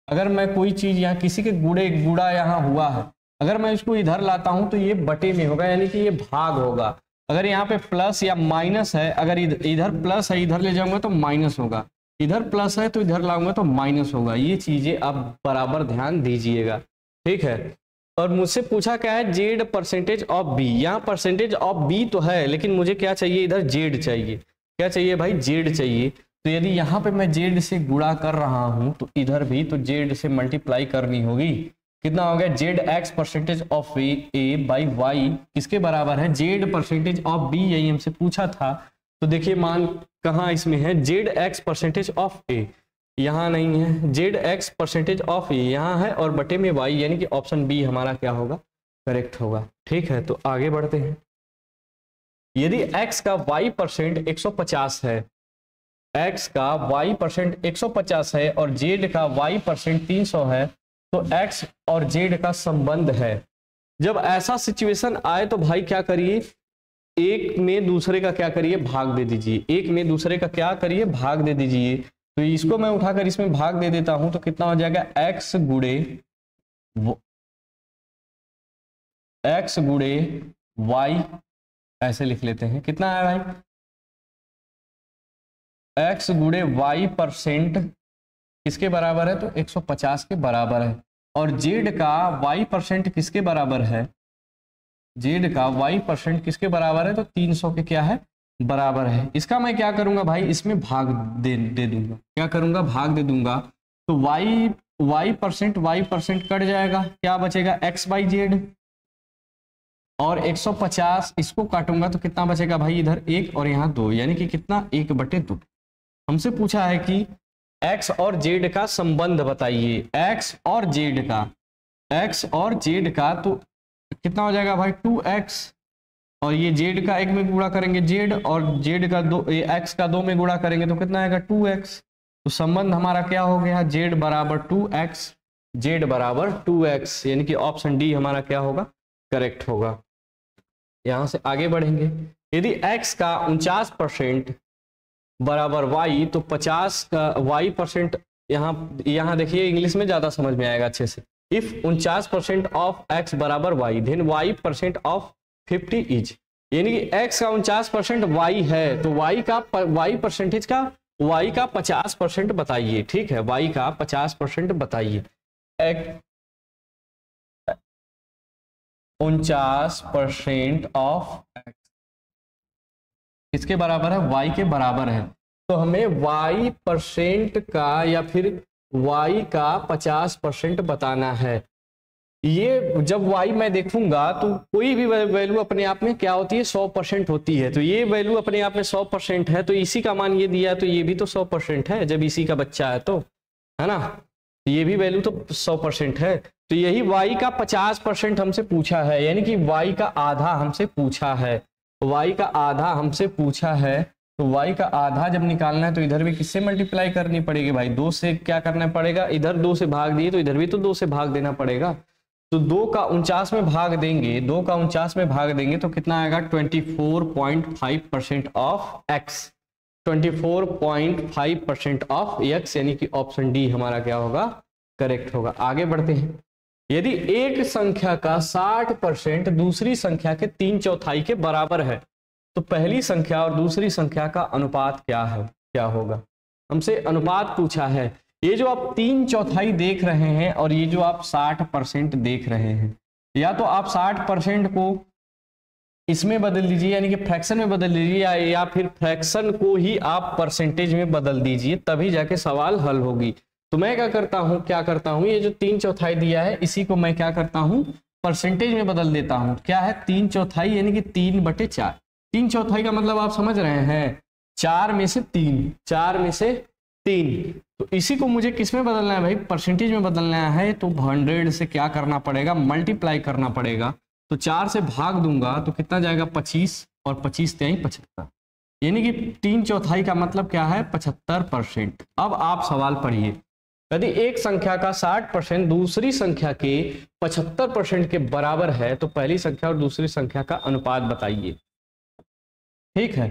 अगर मैं कोई चीज यहाँ किसी के गुणा यहाँ हुआ है, अगर मैं इसको इधर लाता हूं तो ये बटे में होगा, यानी कि ये भाग होगा। अगर यहाँ पे प्लस या माइनस है, अगर इधर प्लस है इधर ले जाऊंगा तो माइनस होगा, इधर प्लस है तो इधर लाऊंगा तो माइनस होगा। ये चीजें आप बराबर ध्यान दीजिएगा, ठीक है। और मुझसे पूछा क्या है, जेड परसेंटेज ऑफ बी। यहाँ परसेंटेज ऑफ बी तो है, लेकिन मुझे क्या चाहिए, इधर जेड चाहिए। क्या चाहिए भाई, जेड चाहिए। तो यदि यहाँ पे मैं जेड से गुणा कर रहा हूं तो इधर भी तो जेड से मल्टीप्लाई करनी होगी। कितना हो गया, Z X percentage of A by Y किसके बराबर है, जेड परसेंटेज ऑफ बी। यही हमसे पूछा था। तो देखिए मान कहाँ इसमें है, जेड एक्स परसेंटेज ऑफ ए, यहाँ नहीं है। जेड एक्स परसेंटेज ऑफ ए यहाँ है और बटे में वाई, यानी कि ऑप्शन बी हमारा क्या होगा, करेक्ट होगा। ठीक है, तो आगे बढ़ते हैं। यदि x का y परसेंट 150 है, x का y परसेंट 150 है और z का y परसेंट 300 है, तो x और z का संबंध है। जब ऐसा सिचुएशन आए तो भाई क्या करिए, एक में दूसरे का क्या करिए, भाग दे दीजिए। एक में दूसरे का क्या करिए, भाग दे दीजिए। तो इसको मैं उठाकर इसमें भाग दे देता हूं तो कितना हो जाएगा, x गुणे y, ऐसे लिख लेते हैं। कितना है भाई, x गुणे y परसेंट किसके बराबर है, तो 150 के बराबर है। और z का y परसेंट किसके बराबर है, z का y परसेंट किसके बराबर है, तो 300 के क्या है, बराबर है। इसका मैं क्या करूंगा भाई, इसमें भाग दे दूंगा। क्या करूंगा, भाग दे दूंगा। तो y परसेंट कट जाएगा, क्या बचेगा, x बाई जेड। और 150 इसको काटूंगा तो कितना बचेगा भाई, इधर 1 और यहाँ 2, यानी कि कितना, 1/2। हमसे पूछा है कि x और z का संबंध बताइए, x और z का तो कितना हो जाएगा भाई, 2x। और ये z का 1 में गुणा करेंगे z, और z का 2, x का 2 में गुणा करेंगे तो कितना आएगा, 2x। तो संबंध हमारा क्या हो गया, z बराबर 2x, z बराबर 2x, यानी कि ऑप्शन डी हमारा क्या होगा, करेक्ट होगा। यहां से आगे बढ़ेंगे। यदि x का 49% बराबर y, तो 50 का y परसेंट, यहाँ देखिए इंग्लिश में ज्यादा समझ में आएगा अच्छे से। इफ 49% ऑफ x बराबर y, then y percent of 50 is, यानी कि x का 49% y है, तो y परसेंटेज का y का 50% बताइए। ठीक है, y का 50% बताइए। 49% ऑफ x किसके बराबर है, y के बराबर है। तो हमें y परसेंट का या फिर y का 50% बताना है। ये जब y मैं देखूंगा तो कोई भी वैल्यू अपने आप में क्या होती है, 100% होती है। तो ये वैल्यू अपने आप में 100% है, तो इसी का मान ये दिया है, तो ये भी तो 100% है जब इसी का बच्चा है, तो है ना, ये भी वैल्यू तो 100% है। तो यही y का 50% हमसे पूछा है, यानी कि y का आधा हमसे पूछा है। y का आधा हमसे पूछा है, तो y का आधा जब निकालना है तो इधर भी किससे मल्टीप्लाई करनी पड़ेगी भाई, 2 से क्या करना पड़ेगा, इधर 2 से भाग दिए तो इधर भी तो 2 से भाग देना पड़ेगा। तो 2 का 49 में भाग देंगे, 2 का 49 में भाग देंगे तो कितना आएगा, 24.5% ऑफ x, 24.5% ऑफ x, यानी कि ऑप्शन डी हमारा क्या होगा, करेक्ट होगा। आगे बढ़ते हैं। यदि एक संख्या का 60% दूसरी संख्या के 3/4 के बराबर है, तो पहली संख्या और दूसरी संख्या का अनुपात क्या है, क्या होगा। हमसे अनुपात पूछा है। ये जो आप 3/4 देख रहे हैं और ये जो आप 60% देख रहे हैं, या तो आप 60% को इसमें बदल दीजिए, यानी कि फ्रैक्शन में बदल दीजिए, या फिर फ्रैक्शन को ही आप परसेंटेज में बदल दीजिए, तभी जाके सवाल हल होगी। तो मैं क्या करता हूं, ये जो 3/4 दिया है इसी को मैं क्या करता हूं, परसेंटेज में बदल देता हूं। क्या है, 3/4 यानी कि 3/4। 3/4 का मतलब आप समझ रहे हैं, 4 में से 3। तो इसी को मुझे किस में बदलना है भाई, परसेंटेज में बदलना है। तो 100 से क्या करना पड़ेगा, मल्टीप्लाई करना पड़ेगा। तो 4 से भाग दूंगा तो कितना जाएगा, 25, और 25 × 75, यानी कि 3/4 का मतलब क्या है, 75%। अब आप सवाल पढ़िए। यदि एक संख्या का 60% दूसरी संख्या के 75% के बराबर है, तो पहली संख्या और दूसरी संख्या का अनुपात बताइए। ठीक है,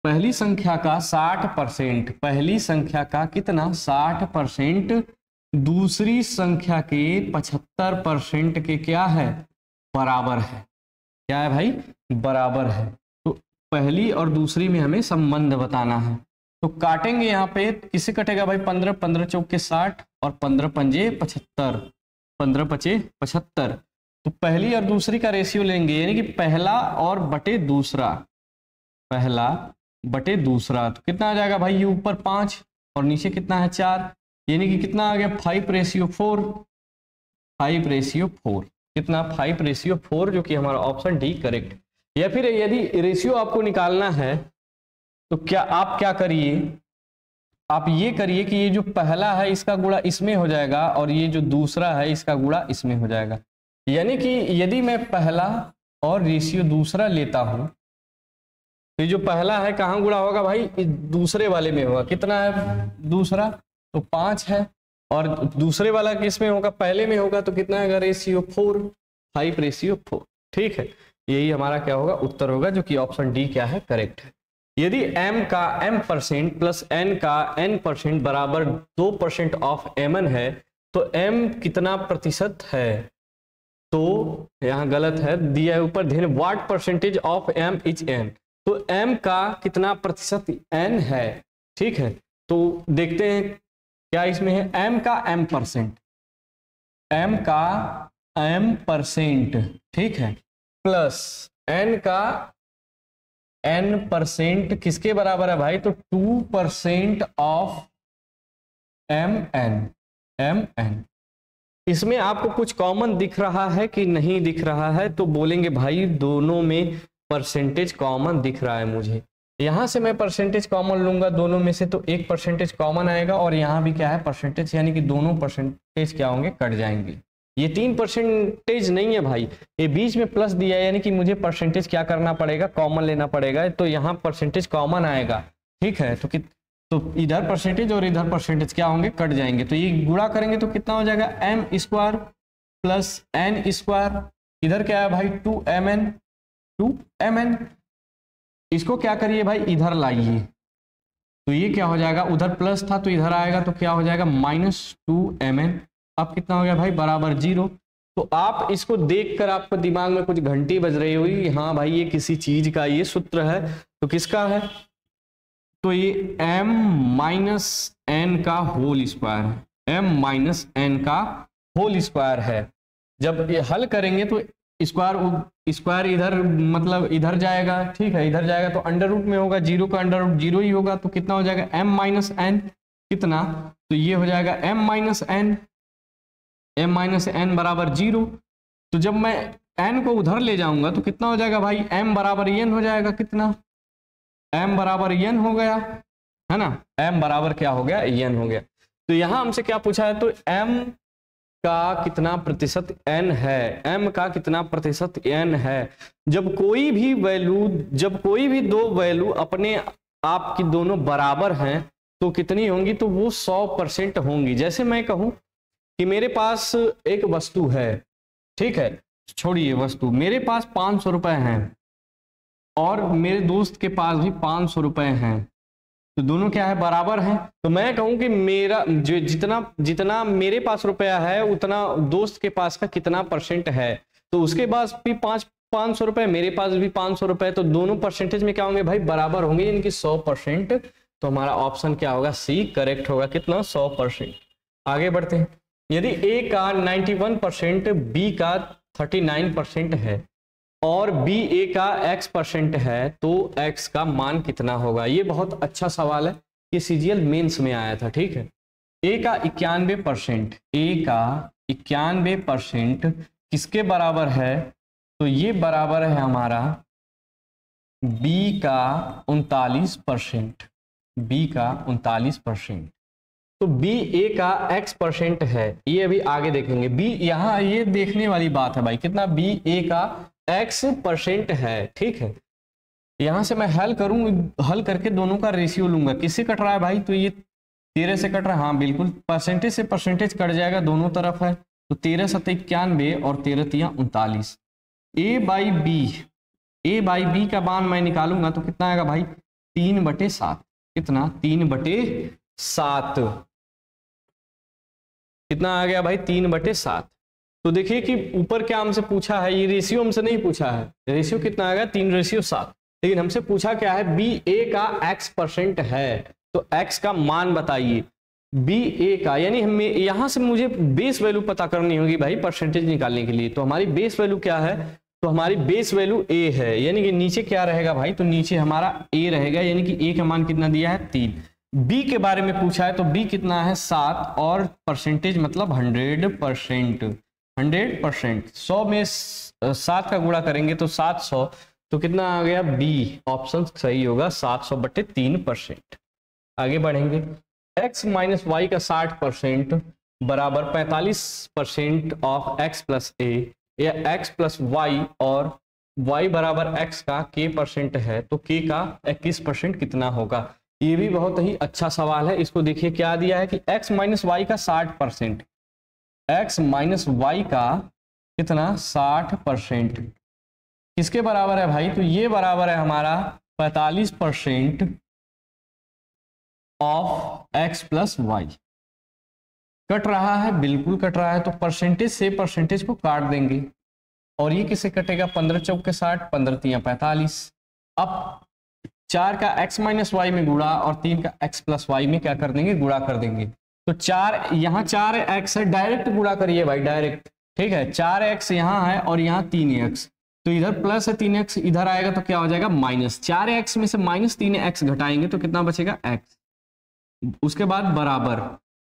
पहली संख्या का 60%, पहली संख्या का कितना, 60%, दूसरी संख्या के 75% के क्या है, बराबर है। क्या है भाई, बराबर है। तो पहली और दूसरी में हमें संबंध बताना है। तो काटेंगे यहाँ पे, किससे कटेगा भाई, 15, 15 चौके 60 और 15 पंजे 75, 15 पचे 75। तो पहली और दूसरी का रेशियो लेंगे, यानी कि पहला और बटे दूसरा, पहला बटे दूसरा। तो कितना आ जाएगा भाई, ये ऊपर 5 और नीचे कितना है 4, यानी कि कितना आ गया 5:4, 5:4, कितना 5:4, जो कि हमारा ऑप्शन डी करेक्ट। या फिर यदि रेशियो आपको निकालना है तो आप क्या करिए, आप ये करिए कि ये जो पहला है इसका गुणा इसमें हो जाएगा और ये जो दूसरा है इसका गुणा इसमें हो जाएगा। यानी कि यदि मैं पहला और रेशियो दूसरा लेता हूं तो ये जो पहला है कहाँ गुणा होगा भाई, दूसरे वाले में होगा। कितना है दूसरा, तो 5 है, और दूसरे वाला किस में होगा, पहले में होगा, तो कितना है रेशियो 4, 5:4। ठीक है, यही हमारा क्या होगा, उत्तर होगा, जो कि ऑप्शन डी क्या है, करेक्ट है। यदि m का m% प्लस n का n% बराबर 2% ऑफ mn है तो m कितना प्रतिशत है, तो यहाँ गलत है, दिया है ऊपर ध्यान, what percentage of m is n, तो m का कितना प्रतिशत n है। ठीक है, तो देखते हैं क्या इसमें है, m का m%, m का m%, ठीक है, प्लस n का n% किसके बराबर है भाई, तो 2% ऑफ mn। इसमें आपको कुछ कॉमन दिख रहा है कि नहीं दिख रहा है, तो बोलेंगे भाई दोनों में परसेंटेज कॉमन दिख रहा है मुझे, यहां से मैं परसेंटेज कॉमन लूंगा दोनों में से, तो एक परसेंटेज कॉमन आएगा, और यहाँ भी क्या है परसेंटेज, यानी कि दोनों परसेंटेज क्या होंगे, कट जाएंगे। ये 3% नहीं है भाई, ये बीच में प्लस दिया है, यानी कि मुझे परसेंटेज क्या करना पड़ेगा, कॉमन लेना पड़ेगा, तो यहाँ परसेंटेज कॉमन आएगा। ठीक है, तो इधर परसेंटेज और इधर परसेंटेज क्या होंगे, कट जाएंगे, तो ये गुणा करेंगे तो कितना हो जाएगा, m² प्लस n², इधर क्या है भाई 2mn, इसको क्या करिए भाई, इधर लाइए, तो ये क्या हो जाएगा, उधर प्लस था तो इधर आएगा, तो क्या हो जाएगा -2mn। अब कितना हो गया भाई, बराबर 0। तो आप इसको देखकर आपको दिमाग में कुछ घंटी बज रही हुई, हाँ भाई ये किसी चीज का ये सूत्र है, तो किसका है, तो ये m-n का होल स्क्वायर है, m-n का होल स्क्वायर है। जब ये हल करेंगे तो स्क्वायर इधर मतलब इधर जाएगा, ठीक है, इधर जाएगा तो अंडर रूट में होगा, 0 का अंडर रूट 0 ही होगा, तो कितना हो जाएगा m-n, कितना, तो ये हो जाएगा m-n बराबर 0। तो जब मैं n को उधर ले जाऊंगा तो कितना हो जाएगा भाई, m बराबर n हो जाएगा, कितना, m बराबर n हो गया, है ना, m बराबर क्या हो गया, n हो गया। तो यहां हमसे क्या पूछा है, तो m का कितना प्रतिशत n है, m का कितना प्रतिशत n है। जब कोई भी दो वैल्यू अपने आप की दोनों बराबर हैं तो कितनी होंगी, तो वो 100% होंगी। जैसे मैं कहूं कि मेरे पास एक वस्तु है, ठीक है, छोड़िए वस्तु, मेरे पास 500 रुपए हैं और मेरे दोस्त के पास भी 500 रुपए हैं, तो दोनों क्या है, बराबर हैं। तो मैं कहूं कि मेरा जो जितना मेरे पास रुपया है उतना दोस्त के पास का कितना % है, तो उसके पास भी 500 रुपए, मेरे पास भी 500 रुपए, तो दोनों परसेंटेज में क्या होंगे भाई, बराबर होंगे, यानी कि 100%। तो हमारा ऑप्शन क्या होगा, सी करेक्ट होगा, कितना, 100%। आगे बढ़ते हैं, यदि A का 91%, B का 39% है और BA का X% है, तो X का मान कितना होगा। ये बहुत अच्छा सवाल है, ये CGL मेंस में आया था, ठीक है। A का 91%, A का 91% किसके बराबर है, तो ये बराबर है हमारा B का 39%, B का 39%। तो B A का X% है, ये अभी आगे देखेंगे। B यहाँ ये देखने वाली बात है भाई, कितना B A का X% है, ठीक है। यहां से मैं हल करके दोनों का रेशियो लूंगा, किससे कट रहा है भाई, तो ये 13 से कट रहा है, हाँ बिल्कुल, परसेंटेज से परसेंटेज कट जाएगा, दोनों तरफ है, तो 13 7 91 और 13 3 39। A बाई बी का मान मैं निकालूंगा तो कितना आएगा भाई, 3/7, कितना, 3/7, कितना आ गया भाई, 3/7। तो देखिए कि ऊपर क्या हमसे पूछा है, ये रेशियो हमसे नहीं पूछा है, रेशियो कितना आ गया, 3:7, लेकिन हमसे पूछा क्या है, BA का X% है, तो x का मान बताइए, बी ए का, यानी हमें यहां से मुझे बेस वैल्यू पता करनी होगी भाई परसेंटेज निकालने के लिए। तो हमारी बेस वैल्यू क्या है, तो हमारी बेस वैल्यू ए है, यानी कि नीचे क्या रहेगा भाई, तो नीचे हमारा ए रहेगा, यानी कि ए का मान कितना दिया है 3। बी के बारे में पूछा है तो बी कितना है 7, और परसेंटेज मतलब 100%, 100%। 100 में 7 का गुणा करेंगे तो 700, तो कितना आ गया, बी ऑप्शन सही होगा, 700/3%। आगे बढ़ेंगे, x माइनस वाई का 60% बराबर 45% ऑफ x प्लस ए, या x प्लस वाई और y बराबर x का k% है, तो k का 21% कितना होगा। ये भी बहुत ही अच्छा सवाल है। इसको देखिए क्या दिया है कि x माइनस वाई का 60%, x माइनस वाई का कितना 60% किसके बराबर है भाई, तो ये बराबर है हमारा 45% of x plus Y. Cut रहा है, बिल्कुल कट रहा है, तो परसेंटेज से परसेंटेज को काट देंगे, और ये किसे कटेगा, 15 चौक के 60, 15 तियां 45। अब 4 का x माइनस वाई में गुणा और 3 का x प्लस वाई में क्या कर देंगे, गुणा कर देंगे। तो 4 यहाँ 4x है, डायरेक्ट गुणा करिए भाई, डायरेक्ट, ठीक है। 4x यहाँ है और यहाँ 3x, तो इधर प्लस है 3x, इधर आएगा तो क्या हो जाएगा माइनस। 4x में से माइनस 3x घटाएंगे तो कितना बचेगा x, उसके बाद बराबर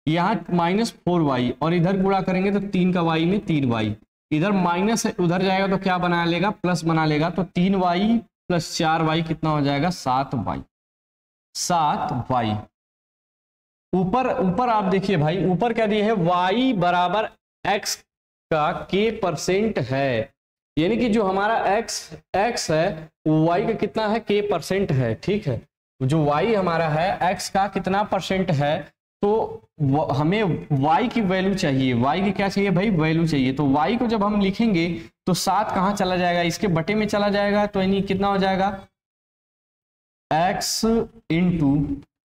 यहाँ -4y, और इधर गुणा करेंगे तो 3 का y में 3y, इधर माइनस है उधर जाएगा तो क्या बना लेगा, प्लस बना लेगा, तो 3y प्लस 4y कितना हो जाएगा, 7y। 7y ऊपर ऊपर आप देखिए भाई, ऊपर क्या दिया है, y बराबर x का k% है, यानी कि जो हमारा x है y का कितना है, k% है, ठीक है। जो y हमारा है x का कितना परसेंट है, तो हमें y की वैल्यू चाहिए, y की क्या चाहिए भाई, वैल्यू चाहिए। तो y को जब हम लिखेंगे तो 7 कहाँ चला जाएगा, इसके बटे में चला जाएगा, तो यानी कितना हो जाएगा, x इंटू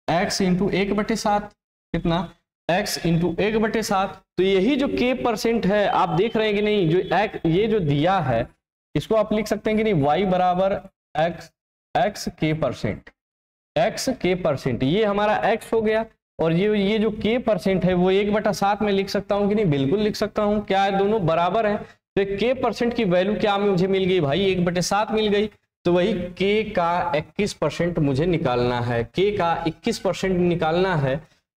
1/7, कितना x इंटू 1/7। तो यही जो k% है, आप देख रहे हैं कि नहीं, जो ये जो दिया है इसको आप लिख सकते हैं कि नहीं, y बराबर x k%, ये हमारा x हो गया, और ये जो k% है वो 1/7 में लिख सकता हूं कि नहीं, बिल्कुल लिख सकता हूं। क्या है, दोनों बराबर है, तो k% की वैल्यू क्या मुझे मिल गई भाई, 1/7 मिल गई। तो वही k का 21% मुझे निकालना है, k का 21% निकालना है,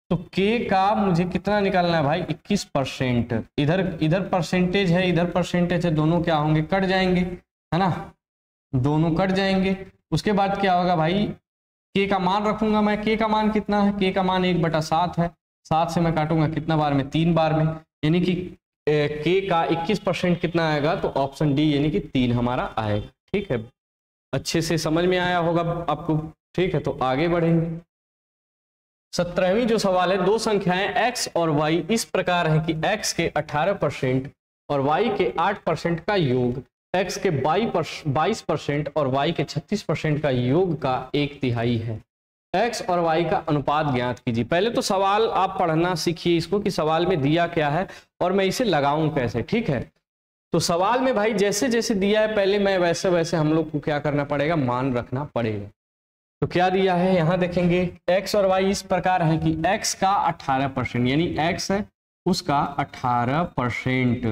तो k का मुझे कितना निकालना है भाई, 21%। इधर परसेंटेज है, इधर परसेंटेज है, दोनों क्या होंगे, कट जाएंगे, है ना, दोनों कट जाएंगे। उसके बाद क्या होगा भाई, k का मान रखूंगा मैं, k का मान कितना है, k का मान 1/7 है, 7 से मैं काटूंगा कितना बार में, 3 बार में, यानी कि k का 21% कितना आएगा, तो ऑप्शन डी यानी कि 3 हमारा आएगा। ठीक है, अच्छे से समझ में आया होगा आपको। ठीक है, तो आगे बढ़ेंगे। 17वीं जो सवाल है, दो संख्याएं x और y इस प्रकार है कि x के 18% और y के 8% का योग x के 22% और y के 36% का योग का 1/3 है। x और y का अनुपात ज्ञात कीजिए। पहले तो सवाल आप पढ़ना सीखिए इसको कि सवाल में दिया क्या है और मैं इसे लगाऊं कैसे। ठीक है, तो सवाल में भाई जैसे जैसे दिया है पहले मैं वैसे वैसे हम लोग को क्या करना पड़ेगा, मान रखना पड़ेगा। तो क्या दिया है यहाँ देखेंगे, x और y इस प्रकार है कि x का 18% यानी x है उसका 18%,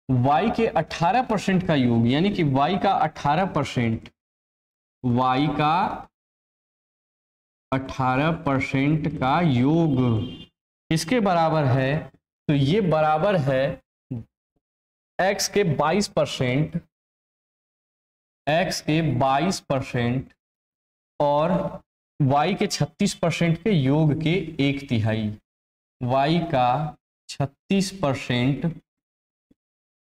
y के 18% का योग यानी कि y का 18%, y का 18% का योग किसके बराबर है, तो ये बराबर है x के 22%, x के 22% और y के 36% के योग के 1/3, y का 36%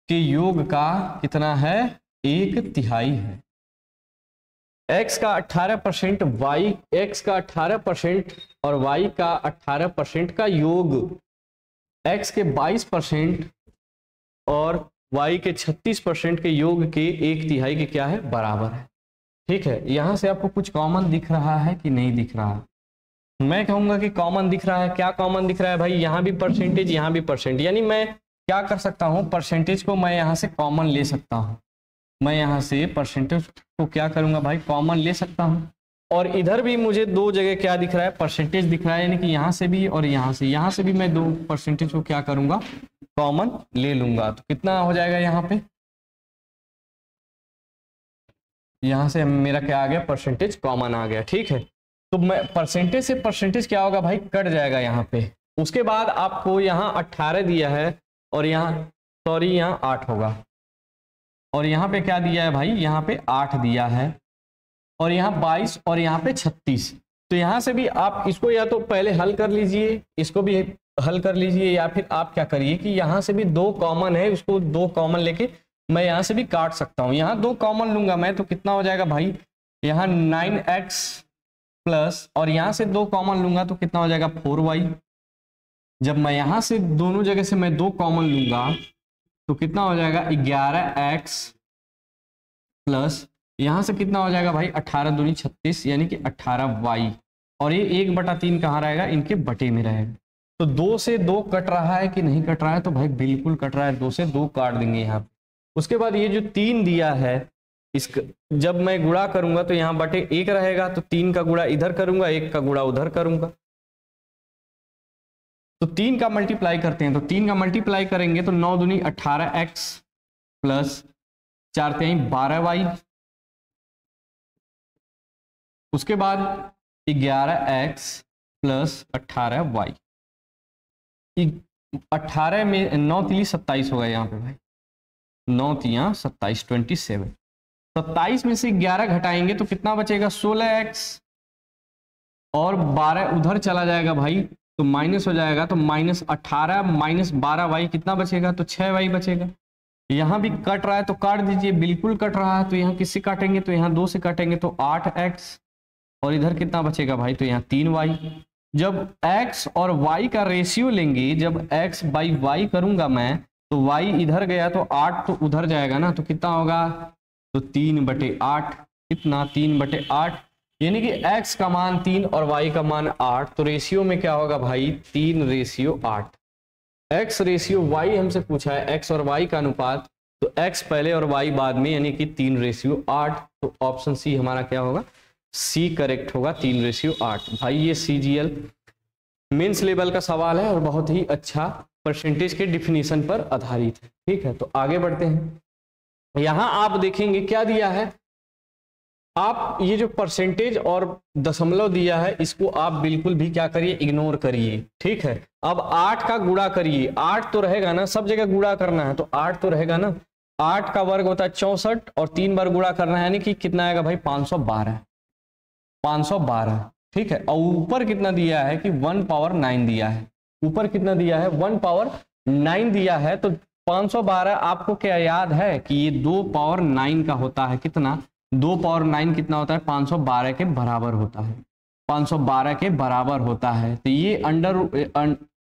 के योग का कितना है, 1/3 है। x का 18%, x का 18% और y का 18% का योग x के 22% और y के 36% के योग के 1/3 के क्या है, बराबर है। ठीक है, यहां से आपको कुछ कॉमन दिख रहा है कि नहीं दिख रहा, मैं कहूंगा कि कॉमन दिख रहा है। क्या कॉमन दिख रहा है भाई, यहां भी परसेंटेज यहां भी परसेंटेज, यानी मैं क्या कर सकता हूं, परसेंटेज को मैं यहां से कॉमन ले सकता हूं। मैं यहां से परसेंटेज को क्या करूंगा भाई, कॉमन ले सकता हूं। और इधर भी मुझे दो जगह क्या दिख रहा है, परसेंटेज दिख रहा है, यानी कि यहाँ से भी और यहाँ से भी मैं दो परसेंटेज को क्या करूंगा, कॉमन ले लूंगा। तो कितना हो जाएगा यहाँ पे, यहाँ से मेरा क्या आ गया, परसेंटेज कॉमन आ गया। ठीक है, तो मैं परसेंटेज से परसेंटेज क्या होगा भाई, कट जाएगा यहाँ पे। उसके बाद आपको यहाँ 18 दिया है और यहाँ सॉरी यहाँ 8 होगा, और यहाँ पे क्या दिया है भाई, यहाँ पे 8 दिया है, और यहाँ 22 और यहाँ पे 36। तो यहाँ से भी आप इसको या तो पहले हल कर लीजिए, इसको भी हल कर लीजिए, या फिर आप क्या करिए कि यहाँ से भी दो कॉमन है, उसको दो कॉमन लेके मैं यहाँ से भी काट सकता हूँ। यहाँ दो कॉमन लूंगा मैं, तो कितना हो जाएगा भाई, यहाँ 9x प्लस, और यहाँ से दो कॉमन लूंगा तो कितना हो जाएगा 4y। जब मैं यहाँ से दोनों जगह से मैं दो कॉमन लूंगा तो कितना हो जाएगा 11x प्लस, यहाँ से कितना हो जाएगा भाई 18 दूनी 36, यानी कि 18y, और ये 1/3 कहाँ रहेगा, इनके बटे में रहेगा। तो 2 से 2 कट रहा है कि नहीं कट रहा है, तो भाई बिल्कुल कट रहा है, 2 से 2 काट देंगे यहाँ पे। उसके बाद ये जो 3 दिया है, इसका जब मैं गुणा करूंगा तो यहाँ बटे 1 रहेगा, तो 3 का गुणा इधर करूंगा, 1 का गुणा उधर करूंगा। तो 3 का मल्टीप्लाई करते हैं, तो 3 का मल्टीप्लाई करेंगे तो 9 दूनी 18x प्लस 4 3 12y, उसके बाद 11x प्लस 18y, 18 में 9 3 27 होगा यहाँ पे भाई, 9 3 27 27, 27 में से 11 घटाएंगे तो कितना बचेगा 16x, और 12 उधर चला जाएगा भाई तो माइनस हो जाएगा, तो -18 माइनस 12y कितना बचेगा, तो 6y बचेगा। यहाँ भी कट रहा है तो काट दीजिए, बिल्कुल कट रहा है, तो यहाँ किससे काटेंगे, तो यहाँ 2 से काटेंगे तो 8x, और इधर कितना बचेगा भाई, तो यहाँ 3y। जब x और y का रेशियो लेंगे, जब x बाई y करूंगा मैं, तो y इधर गया तो 8 तो उधर जाएगा ना, तो कितना होगा, तो 3/8, कितना 3/8, यानी कि x का मान 3 और y का मान 8, तो रेशियो में क्या होगा भाई 3:8। x रेशियो y हमसे पूछा है, x और y का अनुपात, तो x पहले और y बाद में, यानी कि 3:8। तो ऑप्शन सी हमारा क्या होगा, सी करेक्ट होगा, 3:8। भाई ये CGL मेंस लेवल का सवाल है और बहुत ही अच्छा परसेंटेज के डिफिनीशन पर आधारित है। ठीक है, तो आगे बढ़ते हैं। यहां आप देखेंगे क्या दिया है, आप ये जो परसेंटेज और दशमलव दिया है इसको आप बिल्कुल भी क्या करिए, इग्नोर करिए। ठीक है, अब 8 का गुणा करिए, 8 तो रहेगा ना, सब जगह गुणा करना है तो 8 तो रहेगा ना, 8 का वर्ग होता है 64 और 3 बार गुणा करना है, यानी कि कितना आएगा भाई 512, 512। ठीक है, और ऊपर कितना दिया है कि 1 पावर 9 दिया है, ऊपर कितना दिया है 1 पावर 9 दिया है, तो 512 आपको क्या याद है कि ये 2 पावर 9 का होता है, कितना 2 पावर 9 कितना होता है 512 के बराबर होता है, 512 के बराबर होता है। तो ये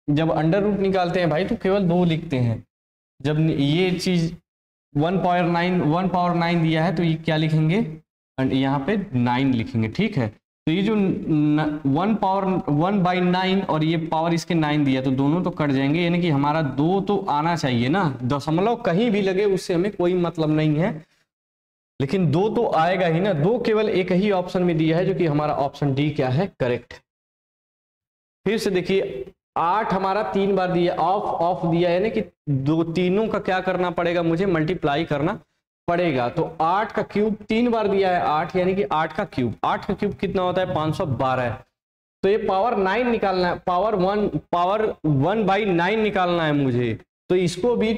जब अंडर रूट निकालते हैं भाई तो केवल 2 लिखते हैं, जब ये चीज 1 पावर 9 दिया है तो ये क्या लिखेंगे, यहाँ पे 9 लिखेंगे। ठीक है, तो ये जो 1/9 और ये पावर इसके 9 दिया, तो दोनों तो कट जाएंगे, यानी कि हमारा 2 तो आना चाहिए ना, दशमलव कहीं भी लगे उससे हमें कोई मतलब नहीं है, लेकिन 2 तो आएगा ही ना। 2 केवल एक ही ऑप्शन में दिया है, जो कि हमारा ऑप्शन डी क्या है, करेक्ट। फिर से देखिए 8 हमारा 3 बार दिया, ऑफ दिया, यानी कि दो तीनों का क्या करना पड़ेगा, मुझे मल्टीप्लाई करना पड़ेगा। तो 8 का क्यूब 3 बार दिया है 8, यानी कि 8 का क्यूब, 8 का क्यूब कितना होता है 512। तो ये पावर 9 निकालना है, पावर 1/9 निकालना है मुझे, तो इसको भी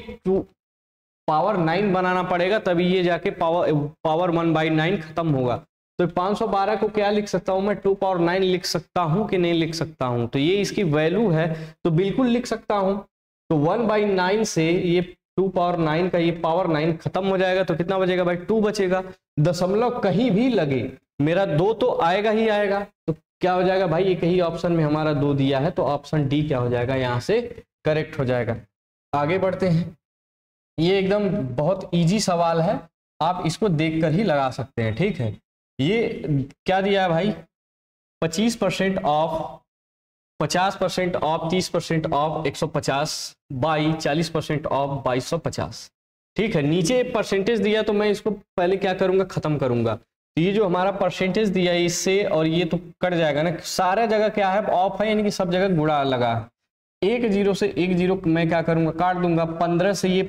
पावर 9 बनाना पड़ेगा, तभी ये जाके पावर 1/9 खत्म होगा। तो 512 को क्या लिख सकता हूं मैं, 2 पावर 9 लिख सकता हूं कि नहीं लिख सकता हूं, तो ये इसकी वैल्यू है तो बिल्कुल लिख सकता हूं। तो 1/9 से ये 2 पावर 9 का ये पावर 9 खत्म हो जाएगा, तो कितना बचेगा भाई 2 बचेगा। दशमलव कहीं भी लगे मेरा 2 तो आएगा ही आएगा, तो क्या हो जाएगा भाई, एक ही ऑप्शन में हमारा 2 दिया है, तो ऑप्शन डी क्या हो जाएगा, यहाँ से करेक्ट हो जाएगा। आगे बढ़ते हैं, ये एकदम बहुत इजी सवाल है, आप इसको देखकर ही लगा सकते हैं। ठीक है, ये क्या दिया है भाई, 25% of, 50% of, 30% of 150 by 40% of 2250। ठीक है, नीचे परसेंटेज दिया तो मैं इसको पहले क्या करूंगा, खत्म करूंगा। तो ये जो हमारा परसेंटेज दिया है इससे और ये तो कट जाएगा ना, सारा जगह क्या है ऑफ है, यानी कि सब जगह गुणा लगा। एक जीरो से एक जीरो मैं क्या करूंगा काट दूंगा। 15 से ये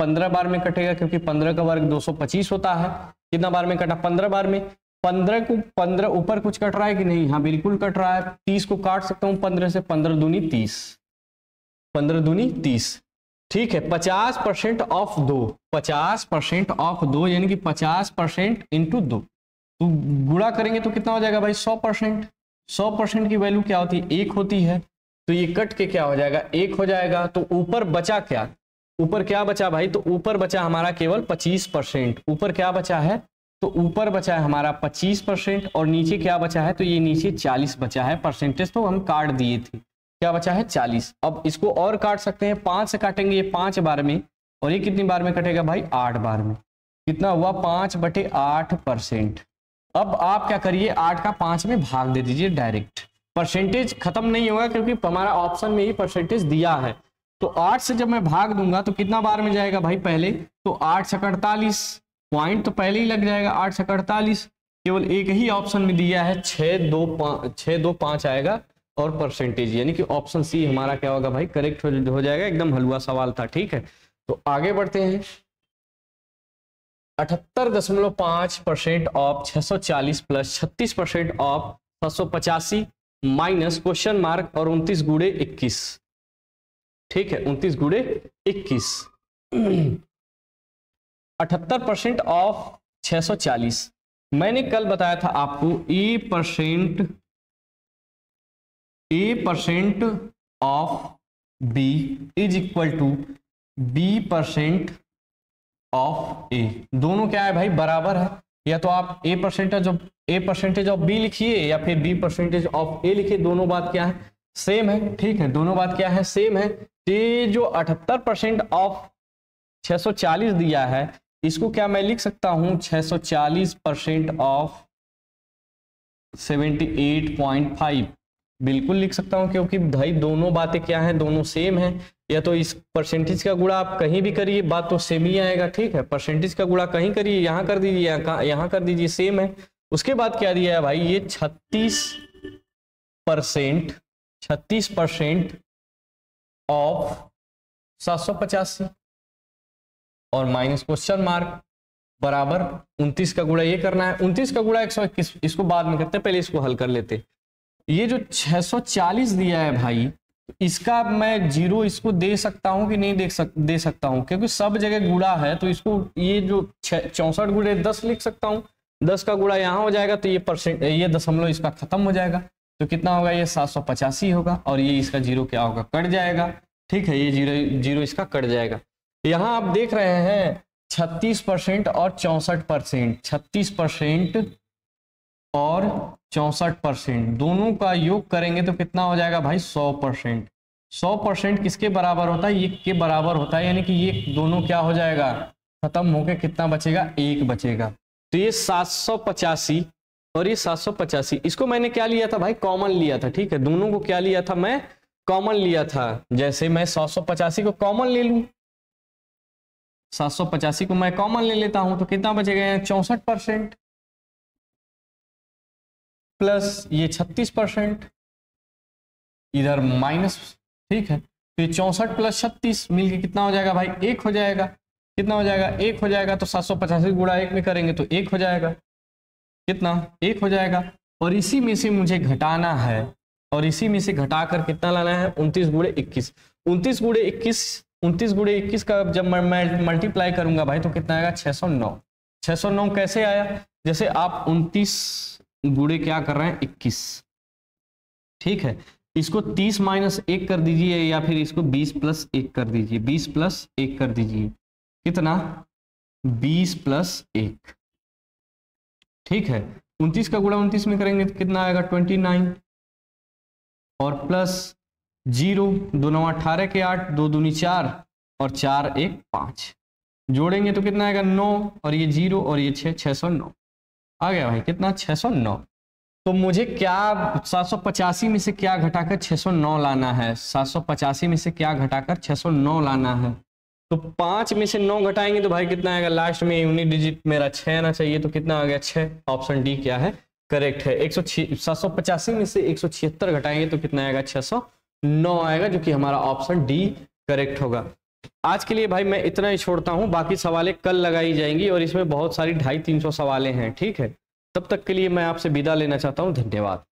15 बार में कटेगा क्योंकि 15 का वर्ग 225 होता है। कितना बार में कटा? 15 बार में। 15 को 15 ऊपर कुछ कट रहा है कि नहीं? हाँ बिल्कुल कट रहा है। 30 को काट सकता हूँ 15 से, 15 दूनी 30, 15 दूनी 30। ठीक है, 50% ऑफ 2, 50% ऑफ 2 यानी कि 50% इंटू 2, तो गुणा करेंगे तो कितना हो जाएगा भाई? 100%। 100% की वैल्यू क्या होती है? 1 होती है। तो ये कट के क्या हो जाएगा? 1 हो जाएगा। तो ऊपर बचा क्या? ऊपर क्या बचा भाई? तो ऊपर बचा हमारा केवल 25%। ऊपर क्या बचा है? तो ऊपर बचा है हमारा 25% और नीचे क्या बचा है? तो ये नीचे 40 बचा है। परसेंटेज तो हम काट दिए थे, क्या बचा है? 40। अब इसको और काट सकते हैं, 5 से काटेंगे, ये 5 बार में, और ये कितनी बार में कटेगा भाई? 8 बार में। कितना हुआ? 5/8%। अब आप क्या करिए, 8 का 5 में भाग दे दीजिए डायरेक्ट। परसेंटेज खत्म नहीं होगा क्योंकि हमारा ऑप्शन में ही परसेंटेज दिया है। तो 8 से जब मैं भाग दूंगा तो कितना बार में जाएगा भाई? पहले तो 8 से 48 पॉइंट तो पहले ही लग जाएगा। 8 से 48 केवल एक ही ऑप्शन में दिया है, 625 आएगा और परसेंटेज, यानी कि ऑप्शन सी हमारा क्या होगा भाई? करेक्ट हो जाएगा। एकदम हलवा सवाल था। ठीक है, तो आगे बढ़ते हैं। 78.5% of 640 plus 36% of 785 minus question mark और 29 गुणे 21। ठीक है, 29 गुणे 21। 78% ऑफ 640, मैंने कल बताया था आपको A% of B is equal to B% of A। दोनों क्या है भाई? बराबर है। या तो आप A% ऑफ B लिखिए या फिर B% ऑफ A लिखिए, दोनों बात क्या है? सेम है। ठीक है, दोनों बात क्या है? सेम है। ये जो 78% ऑफ 640 दिया है, इसको क्या मैं लिख सकता हूं? 640% ऑफ 78.5 बिल्कुल लिख सकता हूं, क्योंकि भाई दोनों बातें क्या हैं? दोनों सेम हैं। या तो इस परसेंटेज का गुणा आप कहीं भी करिए, बात तो सेम ही आएगा। ठीक है, परसेंटेज का गुणा कहीं करिए, यहाँ कर दीजिए, यहाँ कर दीजिए, सेम है। उसके बाद क्या दिया है भाई? ये 36% ऑफ 785 और माइनस क्वेश्चन मार्क बराबर 29 का गुणा ये करना है। 29 का गुणा 121, इसको बाद में करते हैं, पहले इसको हल कर लेते। ये जो 640 दिया है भाई, इसका मैं जीरो इसको दे सकता हूं कि नहीं दे सकता हूं, क्योंकि सब जगह गुणा है। तो इसको ये जो 64 गुणे 10 लिख सकता हूं। 10 का गुणा यहाँ हो जाएगा तो ये दशमलव इसका खत्म हो जाएगा। तो कितना होगा? ये 785 होगा और ये इसका जीरो क्या होगा? कट जाएगा। ठीक है, ये जीरो इसका कट जाएगा। यहाँ आप देख रहे हैं 36% और 64%, 36% और 64%, दोनों का योग करेंगे तो कितना हो जाएगा भाई? 100%। 100% किसके बराबर होता है? ये के बराबर होता है, यानी कि ये दोनों क्या हो जाएगा? खत्म होके कितना बचेगा? 1 बचेगा। तो ये 785 और ये 785, इसको मैंने क्या लिया था भाई? कॉमन लिया था। ठीक है, दोनों को क्या लिया था? मैं कॉमन लिया था। जैसे मैं 785 को कॉमन ले लूं, 785 को मैं कॉमन ले लेता हूं तो कितना बचेगा? 64% प्लस ये 36%, इधर माइनस। ठीक है, तो ये 64 प्लस 36 मिलके कितना हो जाएगा भाई? 1 हो जाएगा। कितना हो जाएगा? 1 हो जाएगा। तो 785 गुणा 1 में करेंगे तो 1 हो जाएगा। कितना? 1 हो जाएगा। और इसी में से मुझे घटाना है, और इसी में से घटाकर कितना लाना है? 29 गुणे 21। 29 गुणे 21 का जब मैं मल्टीप्लाई करूंगा भाई तो कितना आएगा? 609। 609 कैसे आया? जैसे आप 29 गुणे क्या कर रहे हैं? 21। ठीक है, इसको 30 माइनस 1 कर दीजिए या फिर इसको 20 प्लस 1 कर दीजिए। 20 प्लस 1 कर दीजिए, कितना? 20 प्लस 1। ठीक है, 29 का गुणा 29 में करेंगे तो कितना आएगा? 29 और प्लस 0, 2 9 18 के 8, 2 दूनी 4 और 4 1 5, जोड़ेंगे तो कितना आएगा? 9 और ये 0 और ये 6, 609 आ गया भाई। कितना? 609। तो मुझे क्या 785 में से क्या घटाकर 609 लाना है? 785 में से क्या घटाकर 609 लाना है? तो 5 में से 9 घटाएंगे तो भाई कितना आएगा, लास्ट में यूनिट डिजिट मेरा 6 आना चाहिए, तो कितना आ गया 6। ऑप्शन डी क्या है, करेक्ट है। 785 में से 176 घटाएंगे तो कितना आएगा, 609 आएगा, जो कि हमारा ऑप्शन डी करेक्ट होगा। आज के लिए भाई मैं इतना ही छोड़ता हूँ, बाकी सवालें कल लगाई जाएंगी और इसमें बहुत सारी 250-300 सवालें हैं, ठीक है। तब तक के लिए मैं आपसे विदा लेना चाहता हूँ, धन्यवाद।